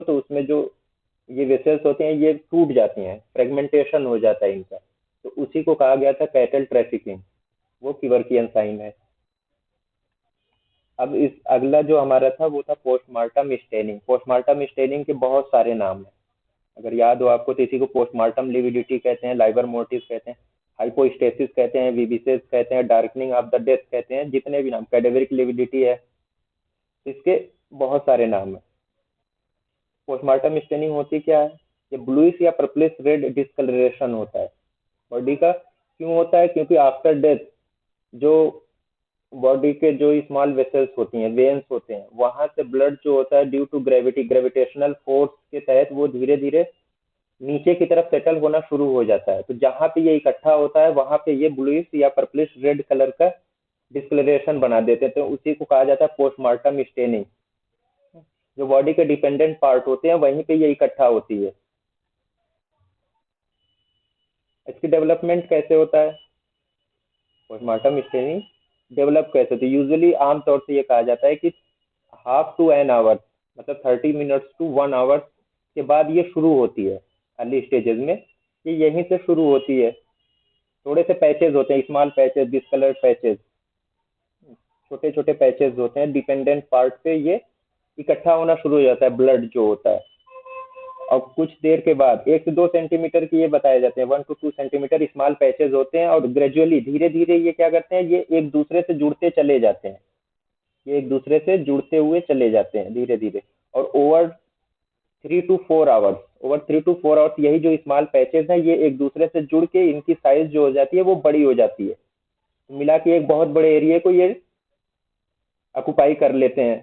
तो उसमें जो ये वेसल्स होते हैं ये टूट जाती हैं, फ्रेगमेंटेशन हो जाता है इनका, तो उसी को कहा गया था कैटल ट्रैफिकिंग, वो कीवर्कियन साइन है। अब इस अगला जो हमारा था वो था पोस्टमार्टम स्टेनिंग। पोस्टमार्टम स्टेनिंग के बहुत सारे नाम हैं, अगर याद हो आपको तो इसी को पोस्टमार्टम लिविडिटी कहते हैं, लाइवर मोर्टिस कहते हैं, हाइपोस्टेसिस कहते हैं, विबिसेस कहते हैं, डार्कनिंग ऑफ द डेथ कहते हैं, जितने भी नाम, कैडेवरिक लिविडिटी है, इसके बहुत सारे नाम है। पोस्टमार्टम स्टेनिंग होती क्या है? ये ब्लूइश या पर्पलिश रेड डिस्कलरेशन होता है बॉडी का। क्यों होता है? क्योंकि आफ्टर डेथ जो बॉडी के जो स्मॉल वेसल्स होती हैं, वेन्स होते हैं, वहां से ब्लड जो होता है due to gravity, gravitational force के तहत वो धीरे धीरे नीचे की तरफ सेटल होना शुरू हो जाता है। तो जहां पे ये इकट्ठा होता है वहां पे ये ब्लूइश या पर्पलिश रेड कलर का डिस्कलरेशन बना देते हैं, तो उसी को कहा जाता है पोस्टमार्टम स्टेनिंग। जो बॉडी के डिपेंडेंट पार्ट होते हैं वहीं पे ये इकट्ठा होती है। इसकी डेवलपमेंट कैसे होता है? पोस्टमार्टम स्टेनिंग डेवलप कैसे होती है? यूजुअली आमतौर से ये कहा जाता है कि हाफ टू एन आवर, मतलब 30 मिनट्स टू 1 आवर के बाद ये शुरू होती है। अर्ली स्टेजेस में ये यहीं से शुरू होती है। थोड़े से पैचेस होते हैं, स्मॉल पैचेस, डिस्कलर्ड पैचेस, छोटे छोटे पैचेस होते हैं, डिपेंडेंट पार्ट पे ये इकट्ठा होना शुरू हो जाता है ब्लड जो होता है। और कुछ देर के बाद 1 से 2 सेंटीमीटर की ये बताए जाते हैं, 1 to 2 सेंटीमीटर स्मॉल पैचेस होते हैं, और ग्रेजुअली धीरे धीरे ये क्या करते हैं, ये एक दूसरे से जुड़ते चले जाते हैं, ये एक दूसरे से जुड़ते हुए चले जाते हैं धीरे धीरे। और ओवर 3 to 4 आवर्स यही जो स्मॉल पैचेस हैं ये एक दूसरे से जुड़ के इनकी साइज जो हो जाती है वो बड़ी हो जाती है, तो मिला के एक बहुत बड़े एरिया को ये ऑक्युपाई कर लेते हैं।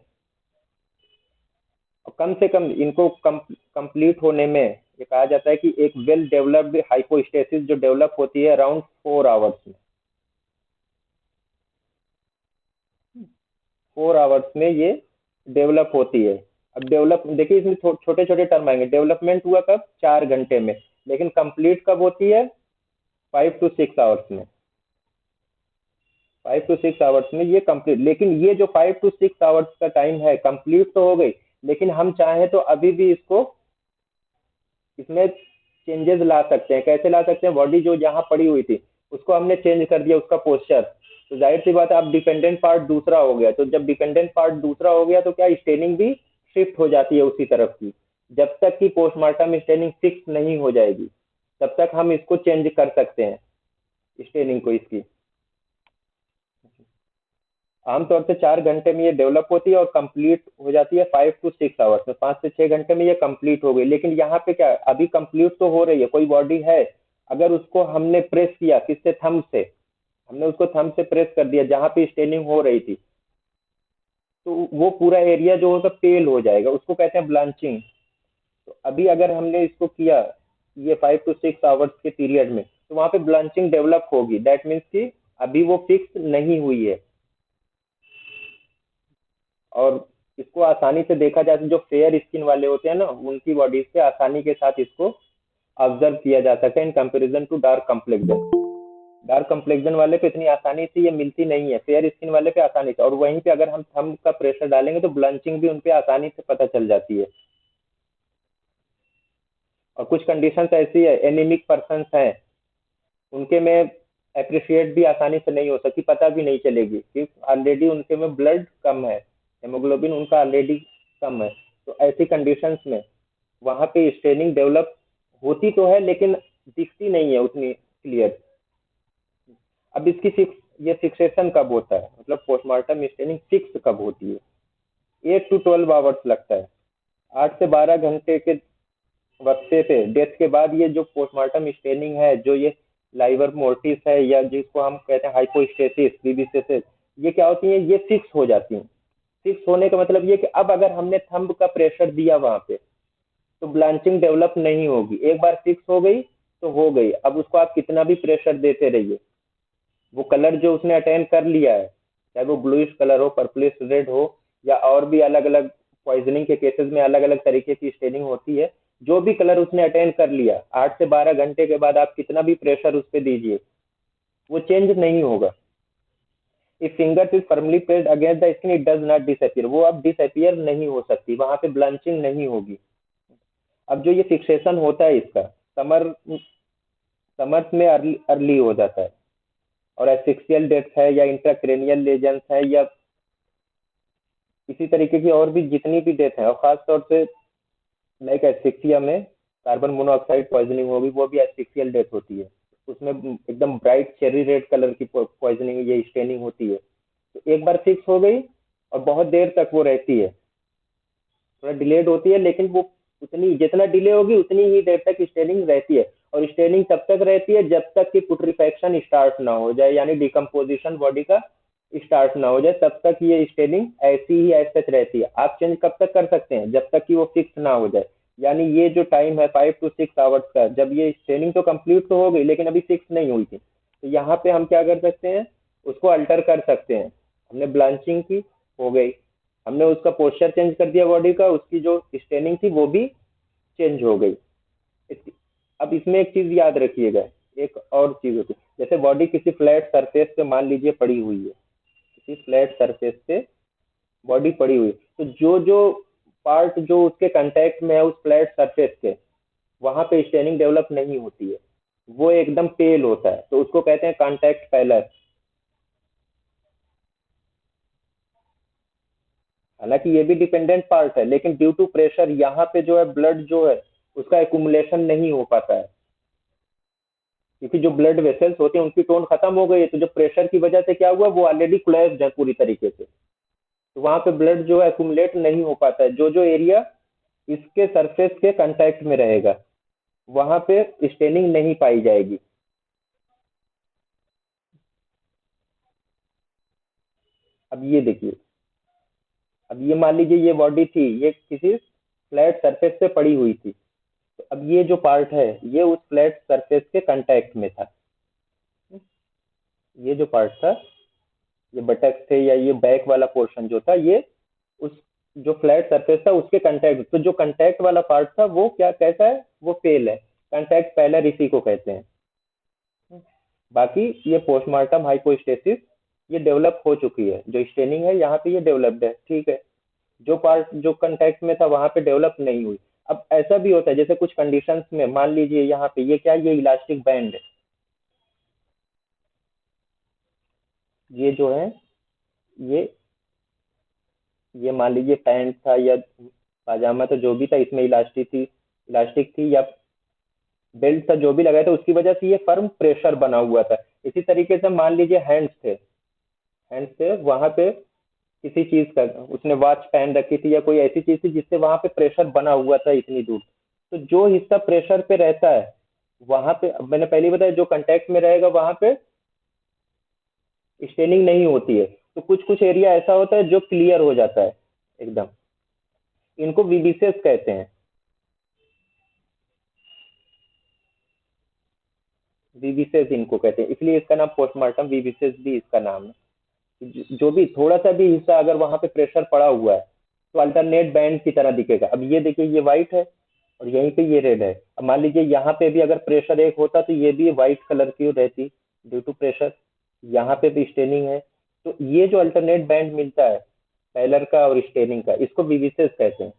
और कम से कम इनको कंप्लीट होने में ये कहा जाता है कि एक वेल डेवलप्ड हाइपोस्टेसिस जो डेवलप होती है अराउंड 4 आवर्स में, 4 आवर्स में ये डेवलप होती है। अब डेवलप देखिए इसमें छोटे छोटे टर्म आएंगे। डेवलपमेंट हुआ कब? 4 घंटे में। लेकिन कंप्लीट कब होती है? 5 to 6 आवर्स में। 5 to 6 आवर्स में ये कंप्लीट। लेकिन ये जो 5 to 6 आवर्स का टाइम है कंप्लीट तो हो गई, लेकिन हम चाहें तो अभी भी इसको, इसमें चेंजेस ला सकते हैं। कैसे ला सकते हैं? बॉडी जो यहाँ पड़ी हुई थी उसको हमने चेंज कर दिया, उसका पोस्चर, तो जाहिर सी बात है अब डिपेंडेंट पार्ट दूसरा हो गया। तो जब डिपेंडेंट पार्ट दूसरा हो गया तो क्या स्टेनिंग भी शिफ्ट हो जाती है उसी तरफ की। जब तक कि पोस्टमार्टम स्टेनिंग फिक्स नहीं हो जाएगी तब तक हम इसको चेंज कर सकते हैं, स्टेनिंग को इसकी। आमतौर से 4 घंटे में ये डेवलप होती है और कंप्लीट हो जाती है 5 to 6 आवर्स में। 5 से 6 घंटे में ये कंप्लीट हो गई। लेकिन यहाँ पे क्या है, अभी कंप्लीट तो हो रही है, कोई बॉडी है, अगर उसको हमने प्रेस किया, किससे? थंब से, हमने उसको थंब से प्रेस कर दिया जहाँ पे स्टेनिंग हो रही थी, तो वो पूरा एरिया जो होगा पेल हो जाएगा, उसको कहते हैं ब्लांचिंग। तो अभी अगर हमने इसको किया ये 5 to 6 आवर्स के पीरियड में, तो वहां पे ब्लांचिंग डेवलप होगी। दैट मीन्स कि अभी वो फिक्स नहीं हुई है। और इसको आसानी से देखा जाए तो जो फेयर स्किन वाले होते हैं ना, उनकी बॉडी से आसानी के साथ इसको ऑब्जर्व किया जा सकता है in comparison to dark complexion. Dark complexion वाले पे इतनी आसानी से ये मिलती नहीं है, फेयर स्किन वाले पे आसानी से। और वहीं पे अगर हम थंब का प्रेशर डालेंगे तो ब्लंचिंग भी उनपे आसानी से पता चल जाती है। और कुछ कंडीशंस ऐसी है, एनीमिक पर्सन हैं, उनके में अप्रिशिएट भी आसानी से नहीं हो सकती, पता भी नहीं चलेगी क्योंकि ऑलरेडी उनके में ब्लड कम है, हेमोग्लोबिन उनका ऑलरेडी कम है। तो ऐसी कंडीशंस में वहां पे स्टेनिंग डेवलप होती तो है लेकिन दिखती नहीं है उतनी क्लियर। अब इसकी ये फिक्सेशन कब होता है, मतलब पोस्टमार्टम स्टेनिंग फिक्स कब होती है? 8 to 12 आवर्स लगता है। 8 से 12 घंटे के वक्फे पे डेथ के बाद ये जो पोस्टमार्टम स्टेनिंग है, जो ये लाइवर मोर्टिस है या जिसको हम कहते हैं हाइपोस्टेसिस, बीबीसीएस, ये क्या होती है? ये फिक्स हो जाती हैं। फिक्स होने का मतलब ये कि अब अगर हमने थंब का प्रेशर दिया वहां पे तो ब्लांचिंग डेवलप नहीं होगी। एक बार फिक्स हो गई तो हो गई, अब उसको आप कितना भी प्रेशर देते रहिए, वो कलर जो उसने अटेन कर लिया है, चाहे वो ब्लूइश कलर हो, पर्पलिश रेड हो, या और भी अलग अलग पॉइजनिंग के केसेस में अलग अलग तरीके की स्टेनिंग होती है, जो भी कलर उसने अटेन कर लिया 8 से 12 घंटे के बाद आप कितना भी प्रेशर उस पर दीजिए वो चेंज नहीं होगा। If fingers is firmly pressed against the skin it does not disappear, वो अब डिसअपियर नहीं हो सकती, वहां पे ब्लंचिंग नहीं होगी। अब जो ये फिक्सेशन होता है इसका, समर समर्स में अर्ली अर्ली हो जाता है। और एसिक्सियल डेथ है या इंट्राक्रेनियल लेजन्स है या इसी तरीके की और भी जितनी भी डेथ है, और खास तौर से लाइक एस्फिक्सिया में कार्बन मोनोऑक्साइड पॉइजनिंग होगी, वो भी एस्फिक्सियल डेथ होती है। उसमें एकदम ब्राइट चेरी रेड कलर की पॉइजनिंग, ये स्टेनिंग होती है। तो एक बार फिक्स हो गई और बहुत देर तक वो रहती है, थोड़ा डिलेड होती है, लेकिन वो उतनी जितना डिले होगी उतनी ही देर तक स्टेनिंग रहती है। और स्टेनिंग तब तक रहती है जब तक कि पुट्रिफैक्शन स्टार्ट ना हो जाए, यानी डिकम्पोजिशन बॉडी का स्टार्ट ना हो जाए, तब तक ये स्टेनिंग ऐसी ही ऐसे रहती है। आप चेंज कब तक कर सकते हैं? जब तक कि वो फिक्स ना हो जाए। यानी ये जो टाइम है 5 to 6 आवर्स का, जब ये स्टेनिंग तो कंप्लीट तो हो गई लेकिन अभी फिक्स नहीं हुई थी, तो यहाँ पे हम क्या कर सकते हैं, उसको अल्टर कर सकते हैं। हमने ब्लांचिंग की, हो गई। हमने उसका पोस्चर चेंज कर दिया बॉडी का, उसकी जो स्टेनिंग थी वो भी चेंज हो गई। अब इसमें एक चीज याद रखिएगा, एक और चीज होती है, जैसे बॉडी किसी फ्लैट सरफेस पे मान लीजिए पड़ी हुई है, किसी फ्लैट सरफेस पे बॉडी पड़ी हुई है, तो जो जो पार्ट जो उसके कांटेक्ट में है उस फ्लैट सरफेस के, वहां पे स्टेनिंग डेवलप नहीं होती है, वो एकदम पेल होता है, तो उसको कहते हैं कांटेक्ट पैलर। हालांकि ये भी डिपेंडेंट पार्ट है, लेकिन ड्यू टू प्रेशर यहाँ पे जो है ब्लड जो है उसका एकुमुलेशन नहीं हो पाता है, क्योंकि जो ब्लड वेसल्स होते हैं उनकी टोन खत्म हो गई है, तो जो प्रेशर की वजह से क्या हुआ, वो ऑलरेडी क्लोज्ड है पूरी तरीके से, तो वहां पे ब्लड जो है एकुमुलेट नहीं हो पाता है। जो जो एरिया इसके सरफेस के कांटेक्ट में रहेगा वहां पे स्टेनिंग नहीं पाई जाएगी। अब ये देखिए, अब ये मान लीजिए ये बॉडी थी, ये किसी फ्लैट सरफेस पे पड़ी हुई थी, तो अब ये जो पार्ट है ये उस फ्लैट सरफेस के कांटेक्ट में था। ये जो पार्ट था, ये बटक थे या ये बैक वाला पोर्शन जो था, ये उस जो फ्लैट सरफेस था उसके कांटेक्ट, तो जो कांटेक्ट वाला पार्ट था वो क्या कैसा है, वो फेल है। कांटेक्ट पैलर इसी को कहते हैं। बाकी ये पोस्टमार्टम हाइपोस्टेसिस ये डेवलप हो चुकी है, जो स्टेनिंग है यहाँ पे ये डेवलप्ड है, ठीक है। जो पार्ट जो कांटेक्ट में था वहां पे डेवलप नहीं हुई। अब ऐसा भी होता है जैसे कुछ कंडीशंस में, मान लीजिए यहाँ पे ये क्या, ये इलास्टिक बैंड है, ये जो है, ये ये मान लीजिए पैंट था या पाजामा था, जो भी था इसमें इलास्टिक थी या बेल्ट था, जो भी लगाया था, उसकी वजह से ये फर्म प्रेशर बना हुआ था। इसी तरीके से मान लीजिए हैंड्स थे वहां पे किसी चीज का, उसने वॉच पहन रखी थी या कोई ऐसी चीज थी जिससे वहां पे प्रेशर बना हुआ था इतनी दूर, तो जो हिस्सा प्रेशर पे रहता है वहां पे, अब मैंने पहले ही बताया, जो कांटेक्ट में रहेगा वहां पे स्टेनिंग नहीं होती है। तो कुछ कुछ एरिया ऐसा होता है जो क्लियर हो जाता है एकदम, इनको विबिसेस कहते हैं। विबिसेस इनको कहते हैं, इसलिए इसका नाम पोस्टमार्टम विबिसेस भी इसका नाम है। जो भी थोड़ा सा भी हिस्सा अगर वहां पे प्रेशर पड़ा हुआ है तो अल्टरनेट बैंड की तरह दिखेगा। अब ये देखिए, ये व्हाइट है और यहीं पे ये रेड है। अब मान लीजिए यहाँ पे भी अगर प्रेशर एक होता तो ये भी व्हाइट कलर की रहती, ड्यू टू प्रेशर। यहाँ पे भी स्टेनिंग है, तो ये जो अल्टरनेट बैंड मिलता है पैलर का और स्टेनिंग का, इसको विविसेस कहते हैं,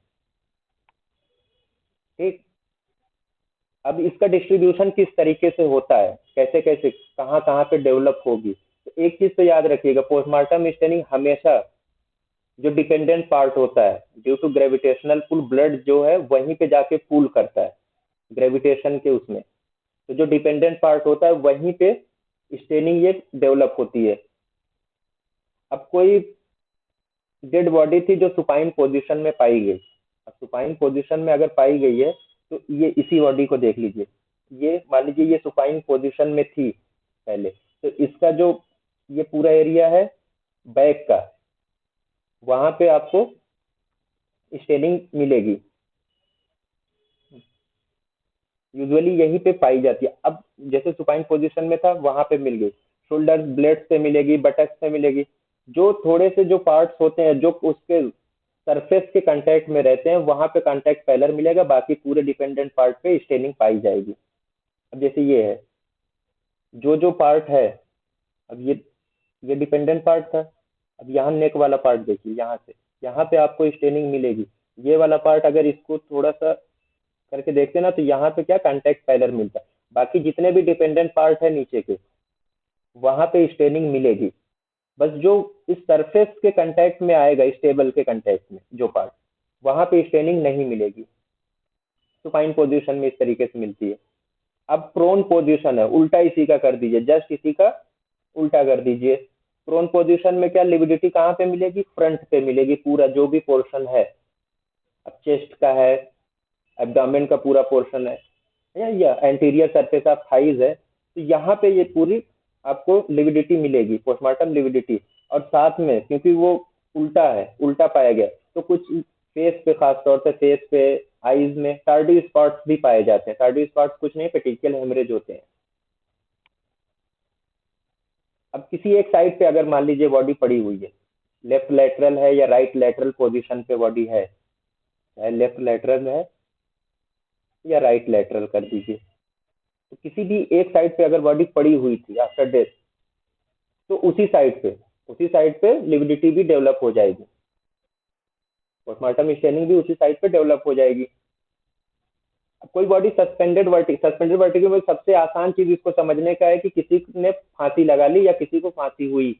ठीक। अब इसका डिस्ट्रीब्यूशन किस तरीके से होता है, कैसे कैसे कहाँ कहाँ पे डेवलप होगी, तो एक चीज तो याद रखिएगा, पोस्टमार्टम स्टेनिंग हमेशा जो डिपेंडेंट पार्ट होता है, due to gravitational pull, blood जो है वहीं पे जाके पुल करता है ग्रेविटेशन के उसमें, तो जो डिपेंडेंट पार्ट होता है वहीं पे स्टेनिंग ये डेवलप होती है। अब कोई डेड बॉडी थी जो सुपाइन पोजीशन में पाई गई, अब सुपाइन पोजीशन में अगर पाई गई है तो ये इसी बॉडी को देख लीजिए, ये मान लीजिए ये सुपाइन पोजीशन में थी पहले, तो इसका जो ये पूरा एरिया है बैक का, वहां पे आपको स्टेनिंग मिलेगी, यूजुअली यहीं पे पाई जाती है। अब जैसे सुपाइन पोजीशन में था वहां पे मिल गई, शोल्डर ब्लेड से मिलेगी, बटक से मिलेगी। जो थोड़े से जो पार्ट्स होते हैं जो उसके सरफेस के कांटेक्ट में रहते हैं वहां पे कांटेक्ट पैलर मिलेगा, बाकी पूरे डिपेंडेंट पार्ट पे स्टेनिंग पाई जाएगी। अब जैसे ये है, जो जो पार्ट है, अब ये डिपेंडेंट पार्ट था। अब यहाँ नेक वाला पार्ट देखिए, यहाँ से यहाँ पे आपको स्टेनिंग मिलेगी। ये वाला पार्ट अगर इसको थोड़ा सा करके देखते ना, तो यहाँ पे क्या कॉन्टेक्ट पैलर मिलता है। बाकी जितने भी डिपेंडेंट पार्ट है नीचे के, वहां पे स्टेनिंग मिलेगी। बस जो इस सरफेस के कांटेक्ट में आएगा, इस टेबल के कांटेक्ट में जो पार्ट, वहां पे स्टेनिंग नहीं मिलेगी। सुपाइन पोजीशन में इस तरीके से मिलती है। अब प्रोन पोजीशन है, उल्टा इसी का कर दीजिए, जस्ट इसी का उल्टा कर दीजिए। प्रोन पोजीशन में क्या लिविडिटी कहाँ पे मिलेगी? फ्रंट पे मिलेगी, पूरा जो भी पोर्शन है। अब चेस्ट का है, एब्डामेन का पूरा पोर्शन है, या एंटीरियर सरफेस ऑफ थाइज है, तो यहाँ पे ये पूरी आपको लिविडिटी मिलेगी, पोस्टमार्टम लिविडिटी। और साथ में क्योंकि वो उल्टा है, उल्टा पाया गया, तो कुछ फेस पे, खास तौर से फेस पे, आईज में टार्डी स्पॉट्स भी पाए जाते हैं। टार्डी स्पॉट्स कुछ नहीं, पेटिशियल हेमरेज होते हैं। अब किसी एक साइड पे अगर मान लीजिए बॉडी पड़ी हुई है, लेफ्ट लेटरल है या राइट लेटरल पोजीशन पे बॉडी है, चाहे लेफ्ट लेटरल है या राइट लेटरल कर दीजिए, तो किसी भी एक साइड पे अगर बॉडी पड़ी हुई थी आफ्टर डेथ, तो उसी साइड पे लिविडिटी भी डेवलप हो जाएगी, पोस्टमार्टम स्टेनिंग भी उसी साइड पे डेवलप हो जाएगी। अब कोई बॉडी सस्पेंडेड वर्टिगो में सबसे आसान चीज इसको समझने का है कि किसी ने फांसी लगा ली या किसी को फांसी हुई।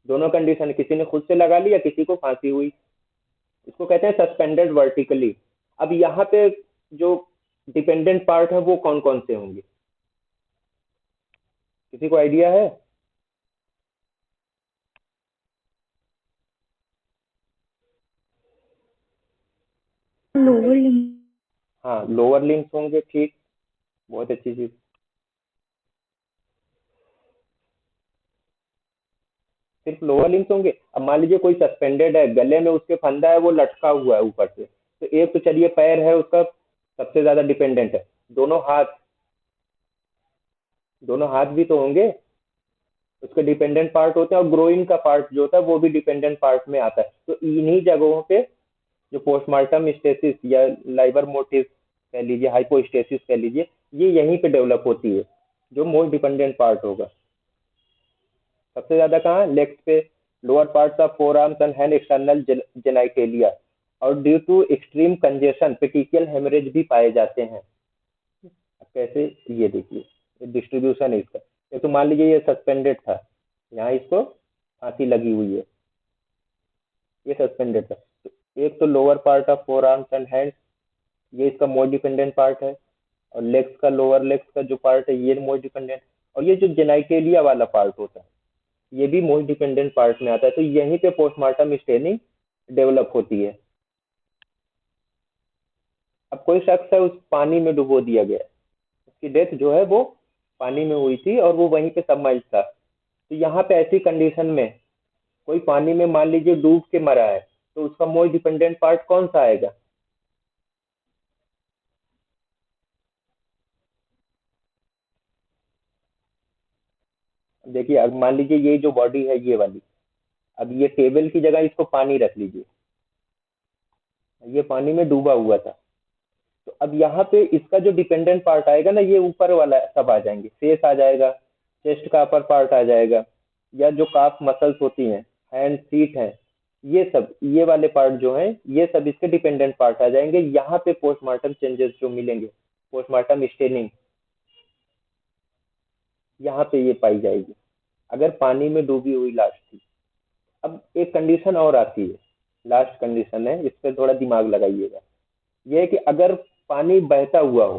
दोनों कंडीशन, किसी ने खुद से लगा ली या किसी को फांसी हुई, इसको कहते हैं सस्पेंडेड वर्टिकली। अब यहाँ पे जो डिपेंडेंट पार्ट है वो कौन कौन से होंगे, किसी को आइडिया है? Lower limb. हाँ, लोअर लिम्स होंगे, ठीक, बहुत अच्छी चीज। सिर्फ लोअर लिम्स होंगे? अब मान लीजिए कोई सस्पेंडेड है, गले में उसके फंदा है, वो लटका हुआ है ऊपर से, तो एक तो चलिए पैर है उसका, सबसे ज्यादा डिपेंडेंट है। दोनों हाथ, दोनों हाथ भी तो होंगे, उसके डिपेंडेंट पार्ट होते हैं। और ग्रोइन का पार्ट जो होता है वो भी डिपेंडेंट पार्ट में आता है। तो इन्हीं जगहों पे जो पोस्टमार्टम स्टेसिस या लाइवर मोटिव कह लीजिए, हाइपोस्टेसिस कह लीजिए, ये यहीं पे डेवलप होती है, जो मोस्ट डिपेंडेंट पार्ट होगा। सबसे ज्यादा कहाँ? लेग्स पे, lower parts of forearms and hand, external genitalia. और due to extreme congestion petechial haemorrhage भी पाए जाते हैं। अब कैसे, ये देखिए डिस्ट्रीब्यूशन है इसका। ये तो मान लीजिए ये सस्पेंडेड था, यहाँ इसको फांसी लगी हुई है, ये सस्पेंडेड था, तो एक तो lower part of forearms and hands, ये इसका मोस्ट डिपेंडेंट पार्ट है। और लेग्स का, लोअर लेग्स का जो पार्ट है ये मोस्ट डिपेंडेंट। और ये जो जेनाइटेलिया वाला पार्ट होता है, ये भी मोस्ट डिपेंडेंट पार्ट में आता है। तो यहीं पे पोस्टमार्टम स्टेनिंग डेवलप होती है। अब कोई शख्स है, उस पानी में डुबो दिया गया है, उसकी डेथ जो है वो पानी में हुई थी और वो वहीं पे सबमर्ज था। तो यहाँ पे ऐसी कंडीशन में कोई पानी में मान लीजिए डूब के मरा है, तो उसका मोस्ट डिपेंडेंट पार्ट कौन सा आएगा? देखिए, अब मान लीजिए ये जो बॉडी है ये वाली, अब ये टेबल की जगह इसको पानी रख लीजिए, ये पानी में डूबा हुआ था। तो अब यहाँ पे इसका जो डिपेंडेंट पार्ट आएगा ना, ये ऊपर वाला सब आ जाएंगे, फेस आ जाएगा, चेस्ट का अपर पार्ट आ जाएगा, या जो काफ मसल्स होती हैं, हैंड फीट है, ये सब, ये वाले पार्ट जो हैं, ये सब इसके डिपेंडेंट पार्ट आ जाएंगे। यहाँ पे पोस्टमार्टम चेंजेस जो मिलेंगे, पोस्टमार्टम स्टेनिंग, यहाँ पे ये पाई जाएगी अगर पानी में डूबी हुई लाश थी। अब एक कंडीशन और आती है, लास्ट कंडीशन है, इस पे थोड़ा दिमाग लगाइएगा। ये है कि अगर पानी बहता हुआ हो,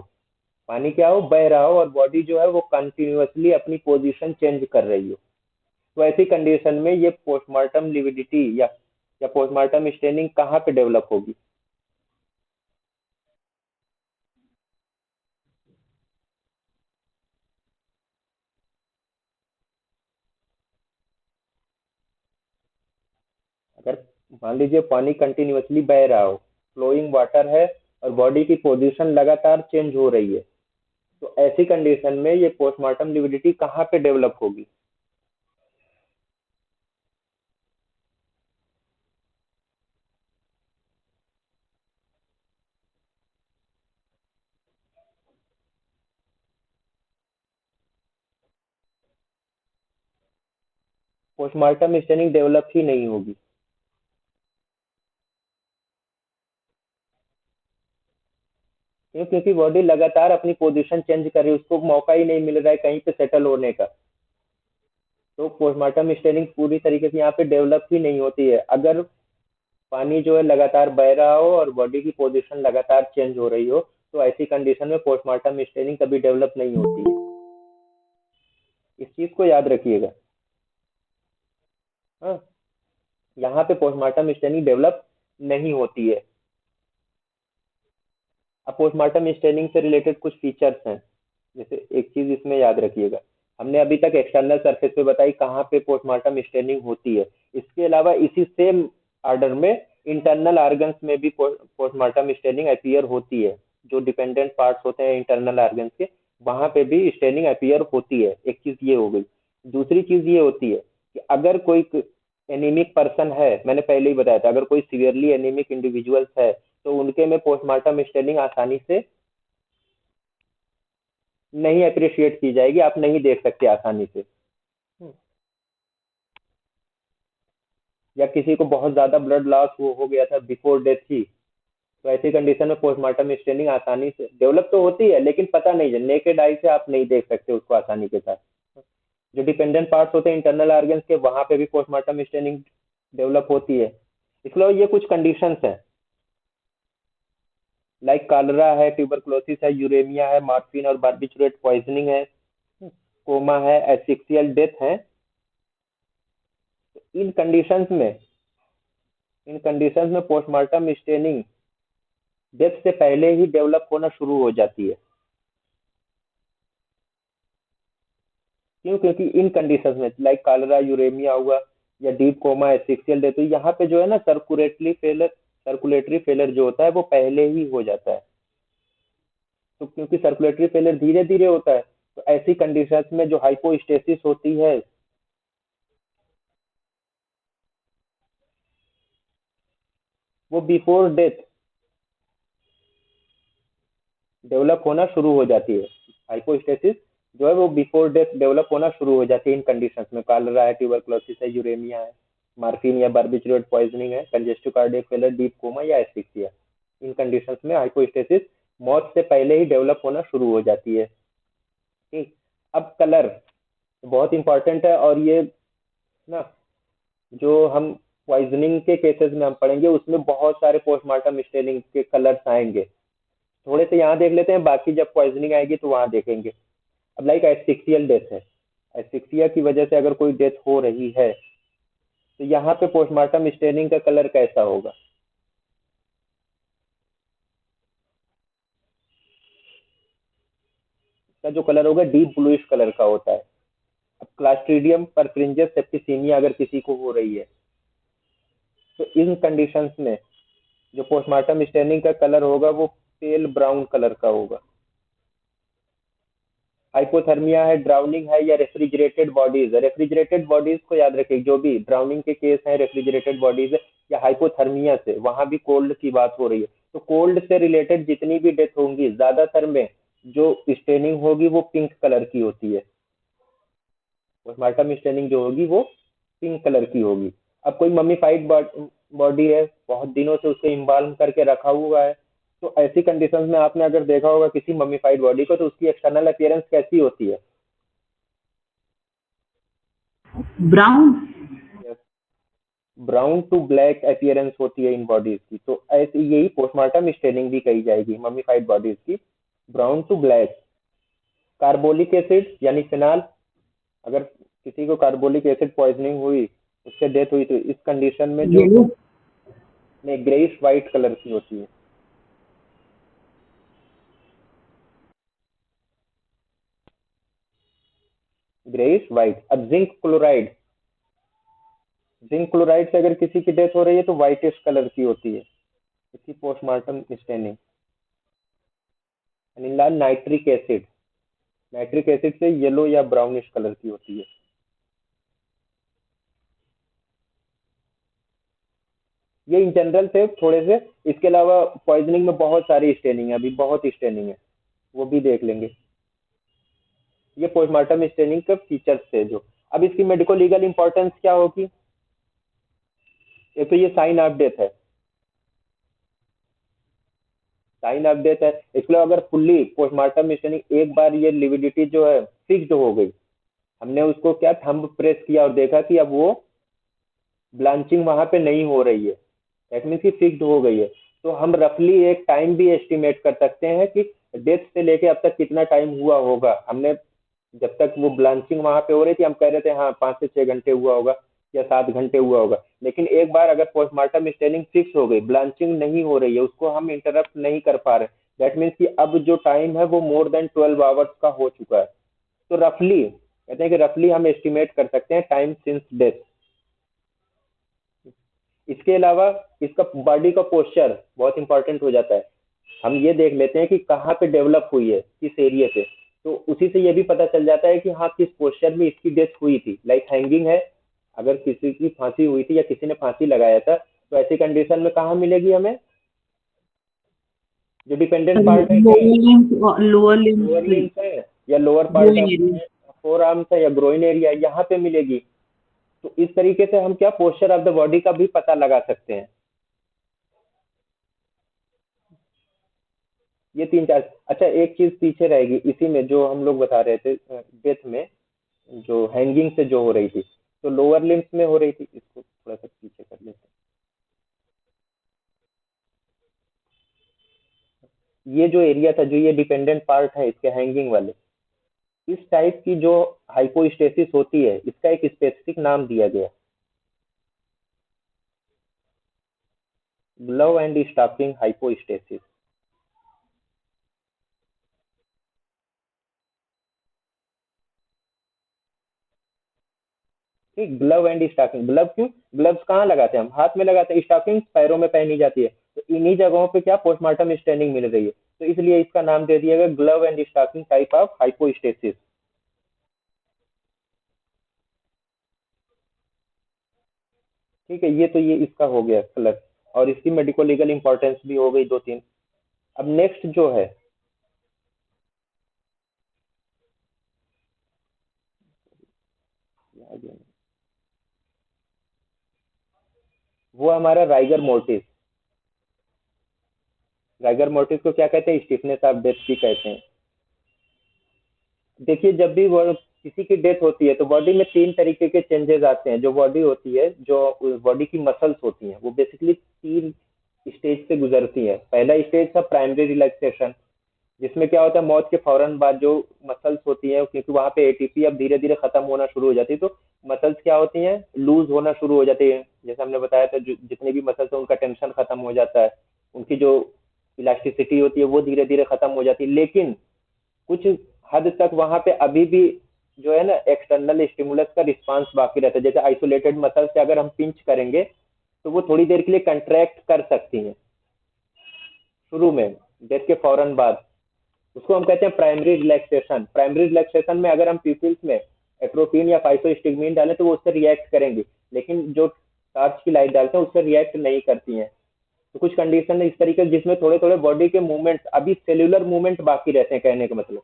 पानी क्या हो, बह रहा हो, और बॉडी जो है वो कंटिन्यूअसली अपनी पोजीशन चेंज कर रही हो, तो ऐसी कंडीशन में ये पोस्टमार्टम लिविडिटी या पोस्टमार्टम स्टेनिंग कहाँ पे डेवलप होगी? अगर मान लीजिए पानी कंटिन्यूअसली बह रहा हो, फ्लोइंग वाटर है, और बॉडी की पोजीशन लगातार चेंज हो रही है, तो ऐसी कंडीशन में ये पोस्टमार्टम लिविडिटी कहाँ पे डेवलप होगी? पोस्टमार्टम स्टेनिंग डेवलप ही नहीं होगी। क्यों? क्योंकि बॉडी लगातार अपनी पोजीशन चेंज कर रही है, उसको मौका ही नहीं मिल रहा है कहीं पे सेटल होने का। तो पोस्टमार्टम स्टेनिंग पूरी तरीके से यहाँ पे डेवलप ही नहीं होती है। अगर पानी जो है लगातार बह रहा हो और बॉडी की पोजीशन लगातार चेंज हो रही हो, तो ऐसी कंडीशन में पोस्टमार्टम स्टेनिंग कभी डेवलप नहीं होती है। इस चीज को याद रखिएगा। हाँ, यहाँ पे पोस्टमार्टम स्टेनिंग डेवलप नहीं होती है। अब पोस्टमार्टम स्टेनिंग से रिलेटेड कुछ फीचर्स हैं। जैसे एक चीज इसमें याद रखिएगा, हमने अभी तक एक्सटर्नल सरफेस पे बताई कहाँ पे पोस्टमार्टम स्टेनिंग होती है। इसके अलावा इसी सेम आर्डर में इंटरनल ऑर्गन्स में भी पोस्टमार्टम स्टेनिंग अपीयर होती है। जो डिपेंडेंट पार्ट्स होते हैं इंटरनल ऑर्गन्स के, वहां पे भी स्टेनिंग अपीयर होती है। एक चीज ये हो गई। दूसरी चीज ये होती है कि अगर कोई एनीमिक पर्सन है, मैंने पहले ही बताया था, अगर कोई सीवियरली एनीमिक इंडिविजुअल्स है, तो उनके में पोस्टमार्टम स्टेनिंग आसानी से नहीं अप्रिशिएट की जाएगी, आप नहीं देख सकते आसानी से। या किसी को बहुत ज्यादा ब्लड लॉस हो गया था बिफोर डेथ ही, तो ऐसी कंडीशन में पोस्टमार्टम स्टेनिंग आसानी से डेवलप तो होती है, लेकिन पता नहीं है, नेकेड आई से आप नहीं देख सकते उसको आसानी के साथ। जो डिपेंडेंट पार्ट्स होते हैं इंटरनल ऑर्गन्स के, वहां पे भी पोस्टमार्टम स्टेनिंग डेवलप होती है। इसलिए ये कुछ कंडीशंस हैं, लाइक कालरा है, ट्यूबरकुलोसिस है, यूरेमिया है, मॉर्फिन और बार्बिचुरेट पॉइजनिंग है, कोमा है, एसिक्सियल डेथ है। इन कंडीशंस में इन कंडीशंस में पोस्टमार्टम स्टेनिंग डेथ से पहले ही डेवलप होना शुरू हो जाती है। क्यों? क्योंकि इन कंडीशंस में लाइक कालरा, यूरेमिया हुआ, या डीप कोमा, एसिक्सियल डेथ, तो यहाँ पे जो है ना सर्कुलेटरी फेलर जो होता है वो पहले ही हो जाता है। तो क्योंकि सर्कुलेटरी फेलर धीरे धीरे होता है, तो ऐसी कंडीशंस में जो हाइपोस्टेसिस होती है वो बिफोर डेथ डेवलप होना शुरू हो जाती है। हाइपोस्टेसिस जो है वो बिफोर डेथ डेवलप होना शुरू हो जाती है इन कंडीशंस में। कालरा है, ट्यूबरकुलोसिस है, यूरेमिया है, मार्फिन या बार्बिचुरेट पॉइजनिंग है, congestive cardiac failure, deep coma या एस्फिक्सिया। इन कंडीशंस में हाइपोस्टेसिस मौत से पहले ही डेवलप होना शुरू हो जाती है। ठीक। अब कलर बहुत इंपॉर्टेंट है, और ये ना, जो हम पॉइजनिंग के केसेस में हम पढ़ेंगे उसमें बहुत सारे पोस्टमार्टम स्टेनिंग के कलर्स आएंगे। थोड़े से यहाँ देख लेते हैं, बाकी जब पॉइजनिंग आएगी तो वहां देखेंगे। अब लाइक एस्फिक्सियल डेथ है, एस्फिक्सिया की वजह से अगर कोई डेथ हो रही है, तो यहाँ पे पोस्टमार्टम स्टेनिंग का कलर कैसा होगा? इसका जो कलर होगा डीप ब्लूइश कलर का होता है। अब क्लास्ट्रीडियम परफ्रिंजियस सेप्टिसीमिया अगर किसी को हो रही है, तो इन कंडीशंस में जो पोस्टमार्टम स्टेनिंग का कलर होगा वो पेल ब्राउन कलर का होगा। हाइपोथर्मिया है, ड्राउनिंग है, या रेफ्रिजरेटेड बॉडीज है। रेफ्रिजरेटेड बॉडीज को याद रखिए, जो भी ड्राउनिंग के केस हैं रेफ्रिजरेटेड बॉडीज है, या हाइपोथर्मिया से, वहां भी कोल्ड की बात हो रही है। तो कोल्ड से रिलेटेड जितनी भी डेथ होंगी, ज्यादातर में जो स्टेनिंग होगी वो पिंक कलर की होती है। पोस्टमार्टम स्टेनिंग जो होगी वो पिंक कलर की होगी। अब कोई मम्मीफाइड बॉडी है, बहुत दिनों से उसको इम्बाल्म करके रखा हुआ है, तो ऐसी कंडीशंस में आपने अगर देखा होगा किसी मम्मीफाइड बॉडी को, तो उसकी एक्सटर्नल अपीयरेंस कैसी होती है? Brown. Brown to black appearance होती है इन बॉडीज की। तो ऐसी यही पोस्टमार्टम स्टेनिंग भी कही जाएगी मम्मीफाइड बॉडीज की, brown to black. Carbolic acid यानी फिनाल, अगर किसी को कार्बोलिक एसिड पॉइजनिंग हुई, उससे डेथ हुई, तो इस कंडीशन में जो येलो। नहीं, ग्रेइश व्हाइट कलर की होती है। Greyish white. अब जिंक क्लोराइड से अगर किसी की डेथ हो रही है तो व्हाइटिश कलर की होती है, इसकी पोस्टमार्टम स्टेनिंग। लाल नाइट्रिक एसिड से येलो या ब्राउनिश कलर की होती है। ये इन जनरल थे थोड़े से। इसके अलावा पॉइजनिंग में बहुत सारी स्टेनिंग है, अभी बहुत स्टेनिंग है, वो भी देख लेंगे। ये पोस्टमार्टम स्टेनिंग के फीचर्स थे जो। अब इसकी मेडिको लीगल इंपॉर्टेंस क्या होगी? एक तो ये साइन ऑफ डेथ है। साइन ऑफ डेथ है। इसलिए अगर फुल्ली पोस्टमार्टम स्टेनिंग एक बार ये लिविडिटी जो है फिक्स्ड हो गई, हमने उसको क्या थंब प्रेस किया और देखा कि अब वो ब्लांचिंग वहां पे नहीं हो रही है, दैट मीन्स की फिक्स्ड हो गई है, तो हम रफली एक टाइम भी एस्टिमेट कर सकते हैं कि डेथ से लेके अब तक कितना टाइम हुआ होगा। हमने जब तक वो ब्लांचिंग वहां पे हो रही थी हम कह रहे थे हाँ 5 से 6 घंटे हुआ होगा या 7 घंटे हुआ होगा, लेकिन एक बार अगर पोस्टमार्टम स्टेनिंग फिक्स हो गई, ब्लांचिंग नहीं हो रही है, उसको हम इंटरप्ट नहीं कर पा रहे, दैट मीन्स कि अब जो टाइम है वो मोर देन 12 आवर्स का हो चुका है। तो रफली कहते हैं कि रफली हम एस्टिमेट कर सकते हैं टाइम सिंस डेथ। इसके अलावा इसका बॉडी का पोस्चर बहुत इंपॉर्टेंट हो जाता है। हम ये देख लेते हैं कि कहाँ पे डेवलप हुई है, किस एरिया पे, तो उसी से ये भी पता चल जाता है कि हाँ किस पोस्चर में इसकी डेथ हुई थी। लाइक हैंगिंग है, अगर किसी की फांसी हुई थी या किसी ने फांसी लगाया था, तो ऐसी कंडीशन में कहाँ मिलेगी हमें, जो डिपेंडेंट पार्ट है क्या है, lower limbs, lower lower limbs, limbs है या lower part groin of area. Four arms है या ग्रोइन एरिया, यहाँ पे मिलेगी। तो इस तरीके से हम क्या पोस्चर ऑफ द बॉडी का भी पता लगा सकते हैं। ये तीन चार, अच्छा एक चीज पीछे रहेगी इसी में जो हम लोग बता रहे थे डेथ में, जो हैंगिंग से जो हो रही थी, तो लोअर लिम्स में हो रही थी, इसको थोड़ा सा पीछे कर लेते हैं। ये जो एरिया था, जो ये डिपेंडेंट पार्ट है इसके हैंगिंग वाले, इस टाइप की जो हाइपोस्टेसिस होती है इसका एक स्पेसिफिक नाम दिया गया, ग्लव एंड स्टॉकिंग हाइपोस्टेसिस। ठीक, ग्लव एंड स्टॉकिंग, ग्लव क्यों, ग्लव्स कहाँ लगाते हैं हम, हाथ में लगाते हैं, स्टॉकिंग पैरों में पहनी जाती है, तो इन्हीं जगहों पे क्या पोस्टमार्टम स्टेनिंग मिल रही है, तो इसलिए इसका नाम दे दिया गया glove and stocking type of hypostasis. ठीक है, ये तो ये इसका हो गया कलर, और इसकी मेडिको लीगल इंपॉर्टेंस भी हो गई दो तीन। अब नेक्स्ट जो है, वो हमारा राइगर मोर्टिस। राइगर मोर्टिस को क्या कहते हैं, स्टिफनेस ऑफ डेथ भी कहते हैं। देखिए जब भी वो किसी की डेथ होती है तो बॉडी में तीन तरीके के चेंजेस आते हैं। जो बॉडी होती है, जो बॉडी की मसल्स होती हैं, वो बेसिकली तीन स्टेज से गुजरती है। पहला स्टेज था प्राइमरी रिलैक्सेशन, जिसमें क्या होता है मौत के फौरन बाद जो मसल्स होती हैं, क्योंकि वहां पे एटीपी अब धीरे धीरे खत्म होना शुरू हो जाती है, तो मसल्स क्या होती हैं, लूज होना शुरू हो जाती है। जैसे हमने बताया था जितने भी मसल्स हैं उनका टेंशन खत्म हो जाता है, उनकी जो इलास्टिसिटी होती है वो धीरे धीरे खत्म हो जाती है। लेकिन कुछ हद तक वहां पे अभी भी जो है ना एक्सटर्नल स्टिमुलस का रिस्पांस बाकी रहता है। जैसे आइसोलेटेड मसल से अगर हम पिंच करेंगे तो वो थोड़ी देर के लिए कंट्रैक्ट कर सकती हैं शुरू में, डेथ के फौरन बाद, उसको हम कहते हैं प्राइमरी रिलैक्सेशन। प्राइमरी रिलैक्सेशन में अगर हम पीपल्स में एट्रोपिन या फाइसोस्टिग्मीन डालें तो वो उससे रिएक्ट करेंगी, लेकिन जो टार्च की लाइट डालते हैं उससे रिएक्ट नहीं करती हैं। तो कुछ कंडीशन है इस तरीके जिसमें थोड़े थोड़े बॉडी के मूवमेंट्स, अभी सेल्यूलर मूवमेंट बाकी रहते हैं, कहने का मतलब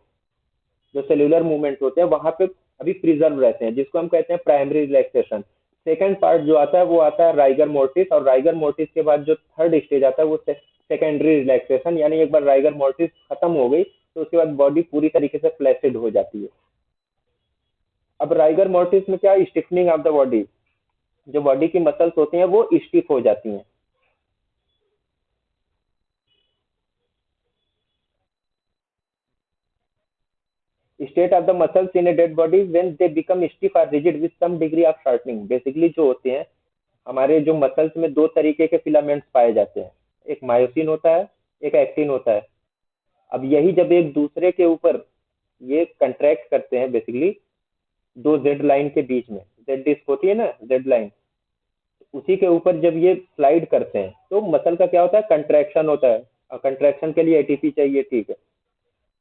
जो सेल्यूलर मूवमेंट होते हैं वहां पे अभी प्रिजर्व रहते हैं, जिसको हम कहते हैं प्राइमरी रिलैक्सेशन। सेकंड पार्ट जो आता है वो आता है राइगर मोर्टिस, और राइगर मोर्टिस के बाद जो थर्ड स्टेज आता है वो सेकेंडरी रिलैक्सेशन, यानी एक बार राइगर मोर्टिस खत्म हो गई तो उसके बाद बॉडी पूरी तरीके से फ्लैसिड हो जाती है। अब राइगर मोर्टिस में क्या, स्टिफनिंग ऑफ द बॉडी, जो बॉडी की मसल्स होती हैं वो स्टिफ हो जाती हैं। State of the muscles in a dead body when they become stiff और rigid with some degree of shortening. Basically जो होते हैं हमारे जो मसल्स में दो तरीके के फिलामेंट्स पाए जाते हैं, एक मायोसिन होता है, एक एक्टिन होता है। अब यही जब एक दूसरे के ऊपर ये कंट्रैक्ट करते हैं, बेसिकली दो जेड लाइन के बीच में, जेड डिस्क होती है ना, जेड लाइन, उसी के ऊपर जब ये स्लाइड करते हैं तो मसल का क्या होता है, कंट्रैक्शन होता है, और कंट्रैक्शन के लिए एटीपी चाहिए, ठीक है।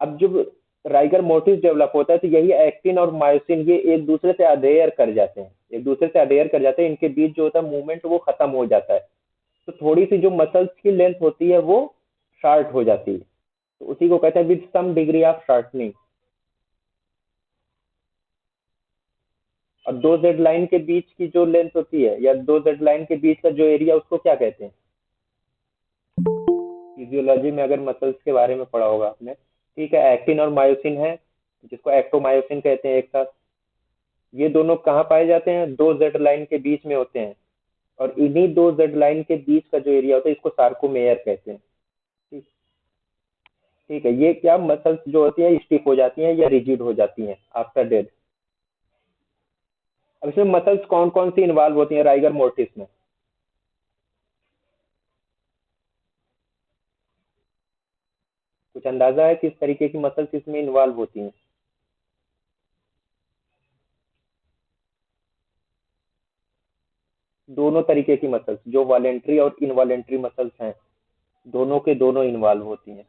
अब जब राइगर मोटिस डेवलप होता है तो यही एक्टिन और मायोसिन ये एक दूसरे से अधेयर कर जाते हैं, एक दूसरे से अधेयर कर जाते हैं, इनके बीच जो होता है मूवमेंट वो खत्म हो जाता है, तो थोड़ी सी जो मसल्स की लेंथ होती है वो शार्ट हो जाती है, तो उसी को कहते हैं विद सम डिग्री ऑफ शार्टनिंग। और दो जेड लाइन के बीच की जो लेंथ होती है या दो जेड लाइन के बीच का जो एरिया उसको क्या कहते हैं, फिजियोलॉजी में अगर मसल्स के बारे में पढ़ा होगा आपने, ठीक है, एक्टिन और मायोसिन है, जिसको एक्टोमायोसिन कहते हैं एक साथ। ये दोनों कहाँ पाए जाते हैं? दो जेड लाइन के बीच में होते हैं, और इन्हीं दो जेड लाइन के बीच का जो एरिया होता है इसको सार्कोमेयर कहते हैं। ठीक। ठीक है, ये क्या मसल्स जो होती हैं स्टिफ हो जाती हैं या रिजिड हो जाती हैं आफ्टर डेथ। अब इसमें मसल्स कौन कौन सी इन्वॉल्व होती हैं राइगर मोर्टिस में? कुछ अंदाजा है किस तरीके की मसल्स इसमें इन्वॉल्व होती हैं? दोनों तरीके की मसल्स, जो वॉलेंट्री और इनवॉलेंट्री मसल्स हैं, दोनों के दोनों इन्वॉल्व होती हैं।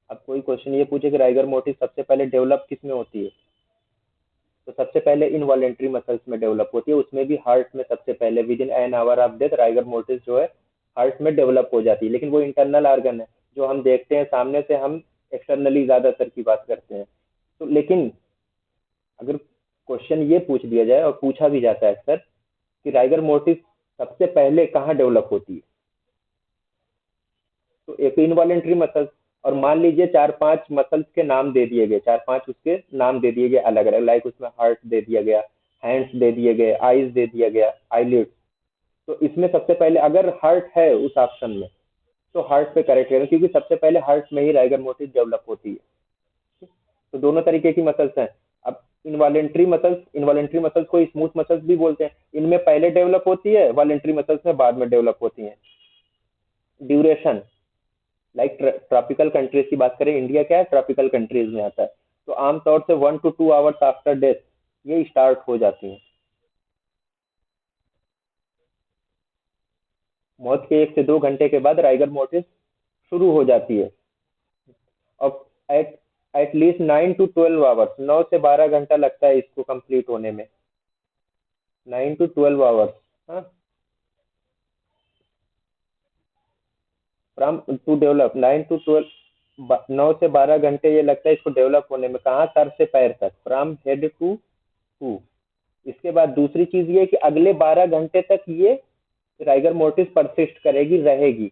अब कोई क्वेश्चन ये पूछे कि राइगर मोटिस सबसे पहले डेवलप किस में होती है, तो सबसे पहले इनवॉलेंट्री मसल्स में डेवलप होती है, उसमें भी हार्ट में सबसे पहले with in an hour of death rigor mortise जो है हार्ट में डेवलप हो जाती है। लेकिन वो इंटरनल ऑर्गन है, जो हम देखते हैं सामने से, हम एक्सटर्नली ज्यादातर की बात करते हैं। तो लेकिन अगर क्वेश्चन ये पूछ दिया जाए, और पूछा भी जाता है अक्सर, कि राइगर मोटिस सबसे पहले कहाँ डेवलप होती है, तो एक इनवॉलेंट्री मसल्स, और मान लीजिए चार पांच मसल्स के नाम दे दिए गए, चार पांच उसके नाम दे दिए गए अलग अलग, लाइक उसमें हार्ट दे दिया गया, हैंड्स दे दिए गए, आईज दे दिया गया, आईलिड। तो इसमें सबसे पहले अगर हार्ट है उस ऑप्शन में, तो हार्ट पे करेक्ट करें, क्योंकि सबसे पहले हार्ट में ही राइगर मोटिस डेवलप होती है। तो दोनों तरीके की मसल्स हैं। अब इनवॉलेंट्री मसल्स को स्मूथ मसल्स भी बोलते हैं, इनमें पहले डेवलप होती है, वॉलेंट्री मसल्स में बाद में डेवलप होती है। ड्यूरेशन, लाइक ट्रॉपिकल कंट्रीज की बात करें, इंडिया क्या है, ट्रॉपिकल कंट्रीज में आता है, तो आमतौर से 1 to 2 आवर्स आफ्टर डेथ ये स्टार्ट हो जाती है। मौत के 1 से 2 घंटे के बाद राइगर मोटिस शुरू हो जाती है। और एट एटलीस्ट 9 to 12 आवर्स, 9 से 12 घंटा लगता है इसको कंप्लीट होने में। 9 to 12 आवर्स, हाँ, फ्रॉम टू डेवलप 9 to 12, 9 से 12 घंटे ये लगता है इसको डेवलप होने में। कहाँ? सर से पैर तक, फ्रॉम हेड टू टू। इसके बाद दूसरी चीज ये कि अगले 12 घंटे तक ये राइगर मोटिस परसिस्ट करेगी, रहेगी।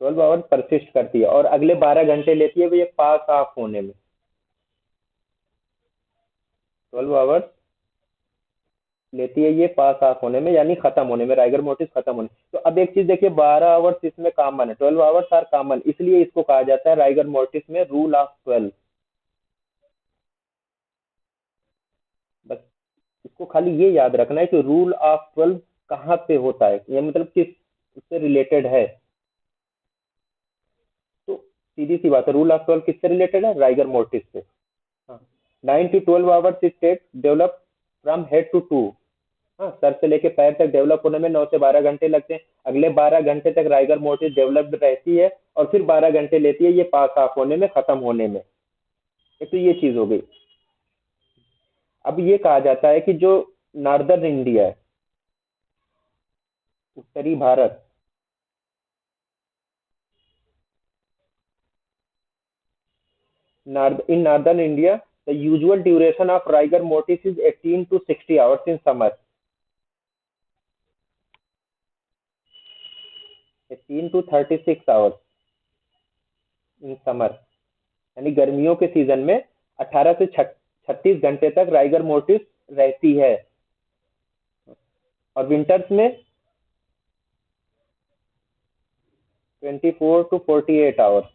12 आवर्स परसिस्ट करती है, और अगले 12 घंटे लेती है वो ये पास ऑफ होने में। 12 आवर्स लेती है ये पास ऑफ होने में, यानी खत्म होने में, राइगर मोटिस खत्म होने। तो अब एक चीज देखिए, 12 आवर्स इसमें कॉमन है, 12 आवर्स आर कॉमन, इसलिए इसको कहा जाता है राइगर मोटिस में रूल ऑफ 12। बस इसको खाली ये याद रखना है कि रूल ऑफ 12 कहाँ पे होता है, ये मतलब किस उससे रिलेटेड है। तो सीधी सी बात है, रूल ऑफ 12 किससे रिलेटेड है? राइगर मोटिस से। हाँ, 9 to 12 hours it takes develop from head to toe. हाँ, सर से लेके पैर तक डेवलप होने में 9 से 12 घंटे लगते हैं। अगले 12 घंटे तक राइगर मोटिस डेवलप्ड रहती है, और फिर 12 घंटे लेती है ये पास ऑफ होने में, खत्म होने में। एक तो ये चीज हो गई। अब ये कहा जाता है कि जो नॉर्दर्न इंडिया है, उत्तरी Bharat, in northern India, the usual duration of rigor mortis is 18 to 60 hours in summer. 18 to 36 hours in summer, यानी गर्मियों के सीजन में 18 से 36 घंटे तक राइगर मोटिस रहती है, और विंटर्स में 24 to 48 आवर्स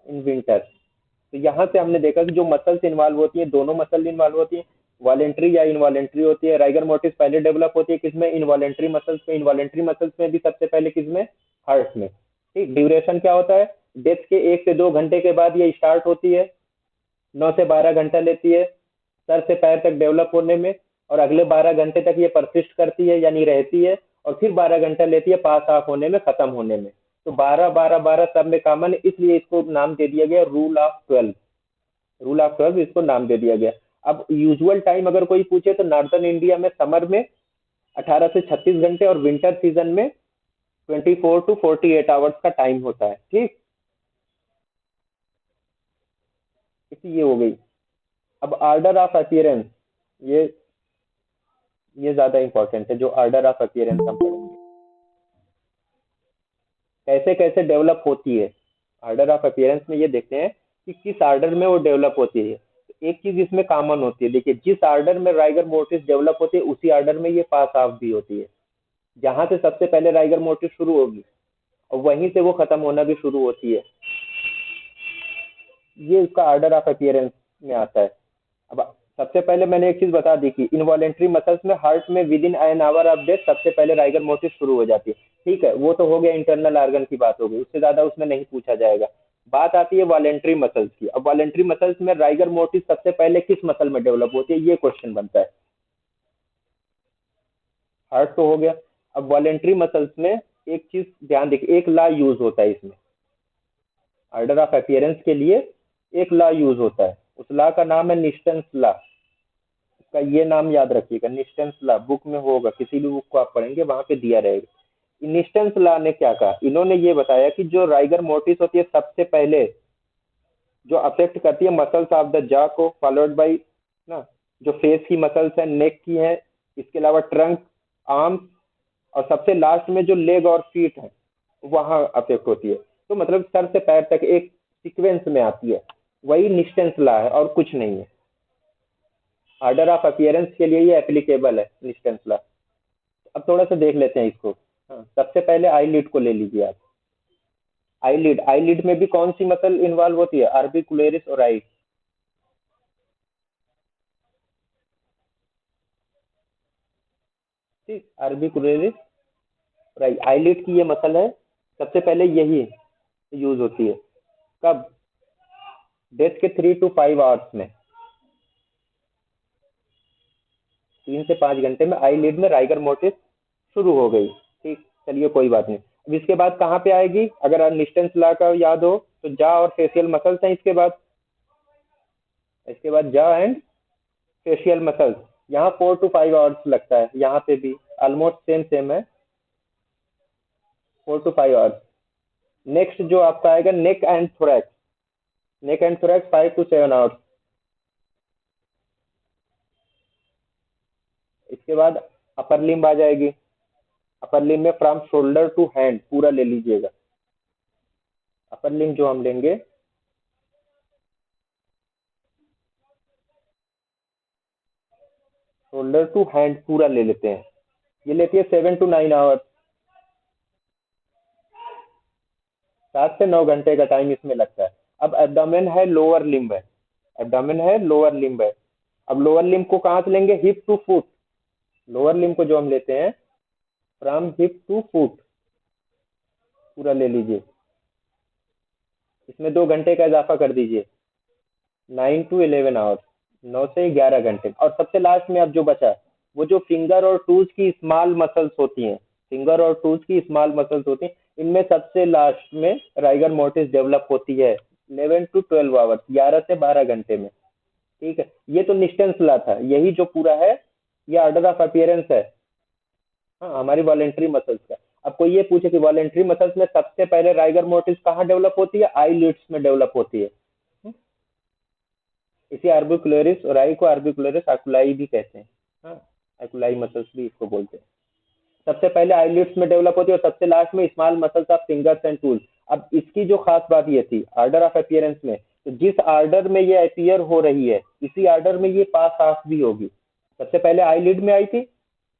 इन विंटर। तो यहाँ से हमने देखा कि जो मसल्स इन्वॉल्व होती हैं, दोनों मसल इन्वॉल्व होती हैं, वॉलेंट्री या इनवॉलेंट्री होती है। राइगर मोटिस पहले डेवलप होती है किसमें? इनवॉलेंट्री मसल्स में। इनवॉलेंट्री मसल्स में भी सबसे पहले किसमें? हार्ट में। ठीक, ड्यूरेशन क्या होता है? डेथ के 1 से 2 घंटे के बाद ये स्टार्ट होती है, 9 से 12 घंटा लेती है सर से पैर तक डेवलप होने में, और अगले 12 घंटे तक ये परसिस्ट करती है, यानी रहती है, और फिर 12 घंटा लेती है पास ऑफ होने में, खत्म होने में। तो 12 12 12 सब में कॉमन, इसलिए इसको नाम दे दिया गया रूल ऑफ 12। रूल ऑफ 12 इसको नाम दे दिया गया। अब यूजुअल टाइम अगर कोई पूछे, तो नॉर्दर्न इंडिया में समर में 18 से 36 घंटे, और विंटर सीजन में 24 to 48 आवर्स का टाइम होता है। ठीक, इसी ये हो गई। अब ऑर्डर ऑफ अपीयरेंस, ये ये ज्यादा इंपॉर्टेंट है, जो ऑर्डर ऑफ अपीयरेंस हम पढ़ेंगे, कैसे कैसे डेवलप होती है। ऑर्डर ऑफ अपीयरेंस में ये देखते हैं कि किस ऑर्डर में वो डेवलप होती है। तो एक चीज इसमें कॉमन होती है, देखिए जिस ऑर्डर में राइगर मोटिस डेवलप होती है उसी ऑर्डर में ये पास ऑफ भी होती है। जहां से सबसे पहले राइगर मोटिस शुरू होगी और वहीं से वो खत्म होना भी शुरू होती है, ये उसका ऑर्डर ऑफ अपीयरेंस में आता है। अब सबसे पहले मैंने एक चीज बता दी कि इनवॉलेंट्री मसल्स में हार्ट में with in an hour of death सबसे पहले राइगर मोटिस शुरू हो जाती है। ठीक है, वो तो हो गया इंटरनल ऑर्गन की बात हो गई, उससे ज्यादा उसमें नहीं पूछा जाएगा। बात आती है वॉलेंट्री मसल्स की। अब वॉलेंट्री मसल्स में राइगर मोटिस सबसे पहले किस मसल में डेवलप होती है, ये क्वेश्चन बनता है। हार्ट तो हो गया। अब वॉलेंट्री मसल्स में एक चीज ध्यान देखिए, एक लॉ यूज होता है इसमें, ऑर्डर ऑफ अपीयरेंस के लिए एक लॉ यूज होता है। उस लॉ का नाम है निस्टेंस लॉ। का ये नाम याद रखिएगा, निस्टेंस लॉ, बुक में होगा, किसी भी बुक को आप पढ़ेंगे वहां पे दिया रहेगा। निस्टेंस लॉ ने क्या कहा, इन्होंने ये बताया कि जो राइगर मोटिस होती है सबसे पहले जो अफेक्ट करती है मसल्स ऑफ द जॉ को, फॉलोड बाई ना जो फेस की मसल्स है, नेक की है, इसके अलावा ट्रंक, आर्म्स, और सबसे लास्ट में जो लेग और फीट है वहां अफेक्ट होती है। तो मतलब सर से पैर तक एक सीक्वेंस में आती है, वही निस्टेंस लॉ है और कुछ नहीं है। ऑर्डर ऑफ अपीयरेंस के लिए ये एप्लीकेबल है निस्टेंस लॉ। अब थोड़ा सा देख लेते हैं इसको। हाँ, सबसे पहले आईलिड को ले लीजिए आप। आईलिड, आईलिड में भी कौन सी मसल इन्वॉल्व होती है, आर्बिकुलरिस और आई। ठीक, आर्बिकुलरिस और आई, आईलिड की ये मसल है, सबसे पहले यही यूज होती है। कब, डेथ के 3 to 5 आवर्स में, 3 से 5 घंटे में आईलिड में राइगर मोटिस शुरू हो गई। ठीक, चलिए कोई बात नहीं। अब इसके बाद कहाँ पे आएगी, अगर निस्टेंस लॉ का याद हो तो जा और फेशियल मसल्स हैं इसके बाद। इसके बाद जा एंड फेशियल मसल्स, यहाँ 4 to 5 आवर्स लगता है, यहाँ पे भी ऑलमोस्ट सेम सेम है, 4 to 5 आवर्स। नेक्स्ट जो आपका आएगा neck and thorax, neck and thorax 5 to 7 hours. इसके बाद अपर लिम्ब आ जाएगी। अपर लिम्ब में फ्रॉम शोल्डर टू हैंड पूरा ले लीजिएगा। अपर लिम्ब जो हम लेंगे, शोल्डर टू हैंड पूरा ले लेते हैं, ये लेती है 7 to 9 आवर्स। 7 से 9 घंटे का टाइम इसमें लगता है। अब एब्डोमेन है, लोअर लिम्ब है, एब्डोमेन है, लोअर लिम्ब है। अब लोअर लिम्ब को कहाँ से लेंगे, hip to foot. Lower limb को जो हम लेते हैं फ्रॉम हिप टू फुट पूरा ले लीजिए। इसमें 2 घंटे का इजाफा कर दीजिए, 9 to 11 आवर्स, 9 से 11 घंटे। और सबसे लास्ट में अब जो बचा, वो जो फिंगर और टूज की स्मॉल मसल्स होती हैं, फिंगर और टूज की स्मॉल मसल्स होती हैं, इनमें सबसे लास्ट में राइगर मोटिस डेवलप होती है 11 to 12 आवर्स, 11 से 12 घंटे में। ठीक है, ये तो निस्टेंस लॉ था, यही जो पूरा है ये ऑर्डर ऑफ अपीयरेंस है। हाँ, हमारी वॉलेंट्री मसल्स का। अब कोई ये पूछे कि वॉलेंट्री मसल्स में सबसे पहले राइगर मोटिस कहाँ डेवलप होती है, आई लिड्स में डेवलप होती है। इसी आर्बिकुलरिस और आई को आर्बिकुलरिस आकुलाई भी कहते हैं। हाँ, आकुलाई मसल्स भी इसको बोलते हैं। सबसे पहले आईलिड्स में डेवलप होती है और सबसे लास्ट में small muscles of fingers and tools. अब इसकी जो खास बात ये थी ऑर्डर ऑफ अपीयरेंस में, तो जिस ऑर्डर में ये अपीयर हो रही है इसी ऑर्डर में ये पास ऑफ भी होगी। सबसे पहले आईलिड में आई थी,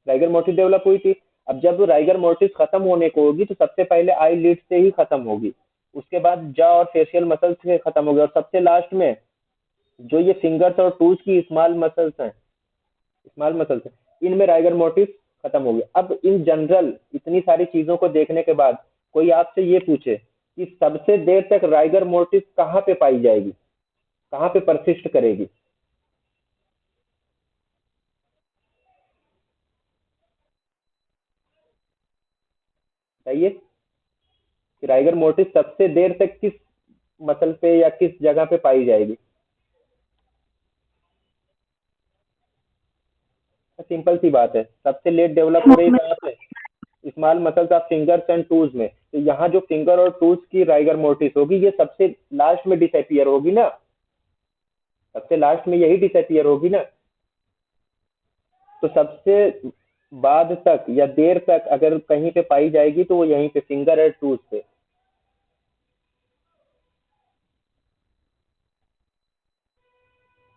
राइगर मोटिस डेवलप हुई थी। अब जब राइगर मोटिस खत्म होने को होगी तो सबसे पहले आईलिड से ही खत्म होगी, उसके बाद जॉ और फेशियल मसल्स से खत्म होगी, और सबसे लास्ट में जो ये फिंगर्स और टूल्स की स्मॉल मसल्स हैं, स्मॉल मसल्स हैं, इनमें राइगर मोटिव खत्म हो गया। अब इन जनरल इतनी सारी चीजों को देखने के बाद कोई आपसे ये पूछे कि सबसे देर तक राइगर मोटिव कहाँ पे पाई जाएगी, कहाँ पे परसिस्ट करेगी, बताइए कि राइगर मोटिव सबसे देर तक किस मसल पे या किस जगह पे पाई जाएगी। सिंपल सी बात है, सबसे लेट डेवलप हो रही है कहाँ पे, small muscles of fingers and twos में। तो यहाँ जो फिंगर और टूज की राइगर मोटिस होगी ये सबसे लास्ट में डिसअपियर होगी ना, सबसे लास्ट में यही डिसअपियर होगी ना। तो सबसे बाद तक या देर तक अगर कहीं पे पाई जाएगी तो वो यहीं पे फिंगर और टूथ पे।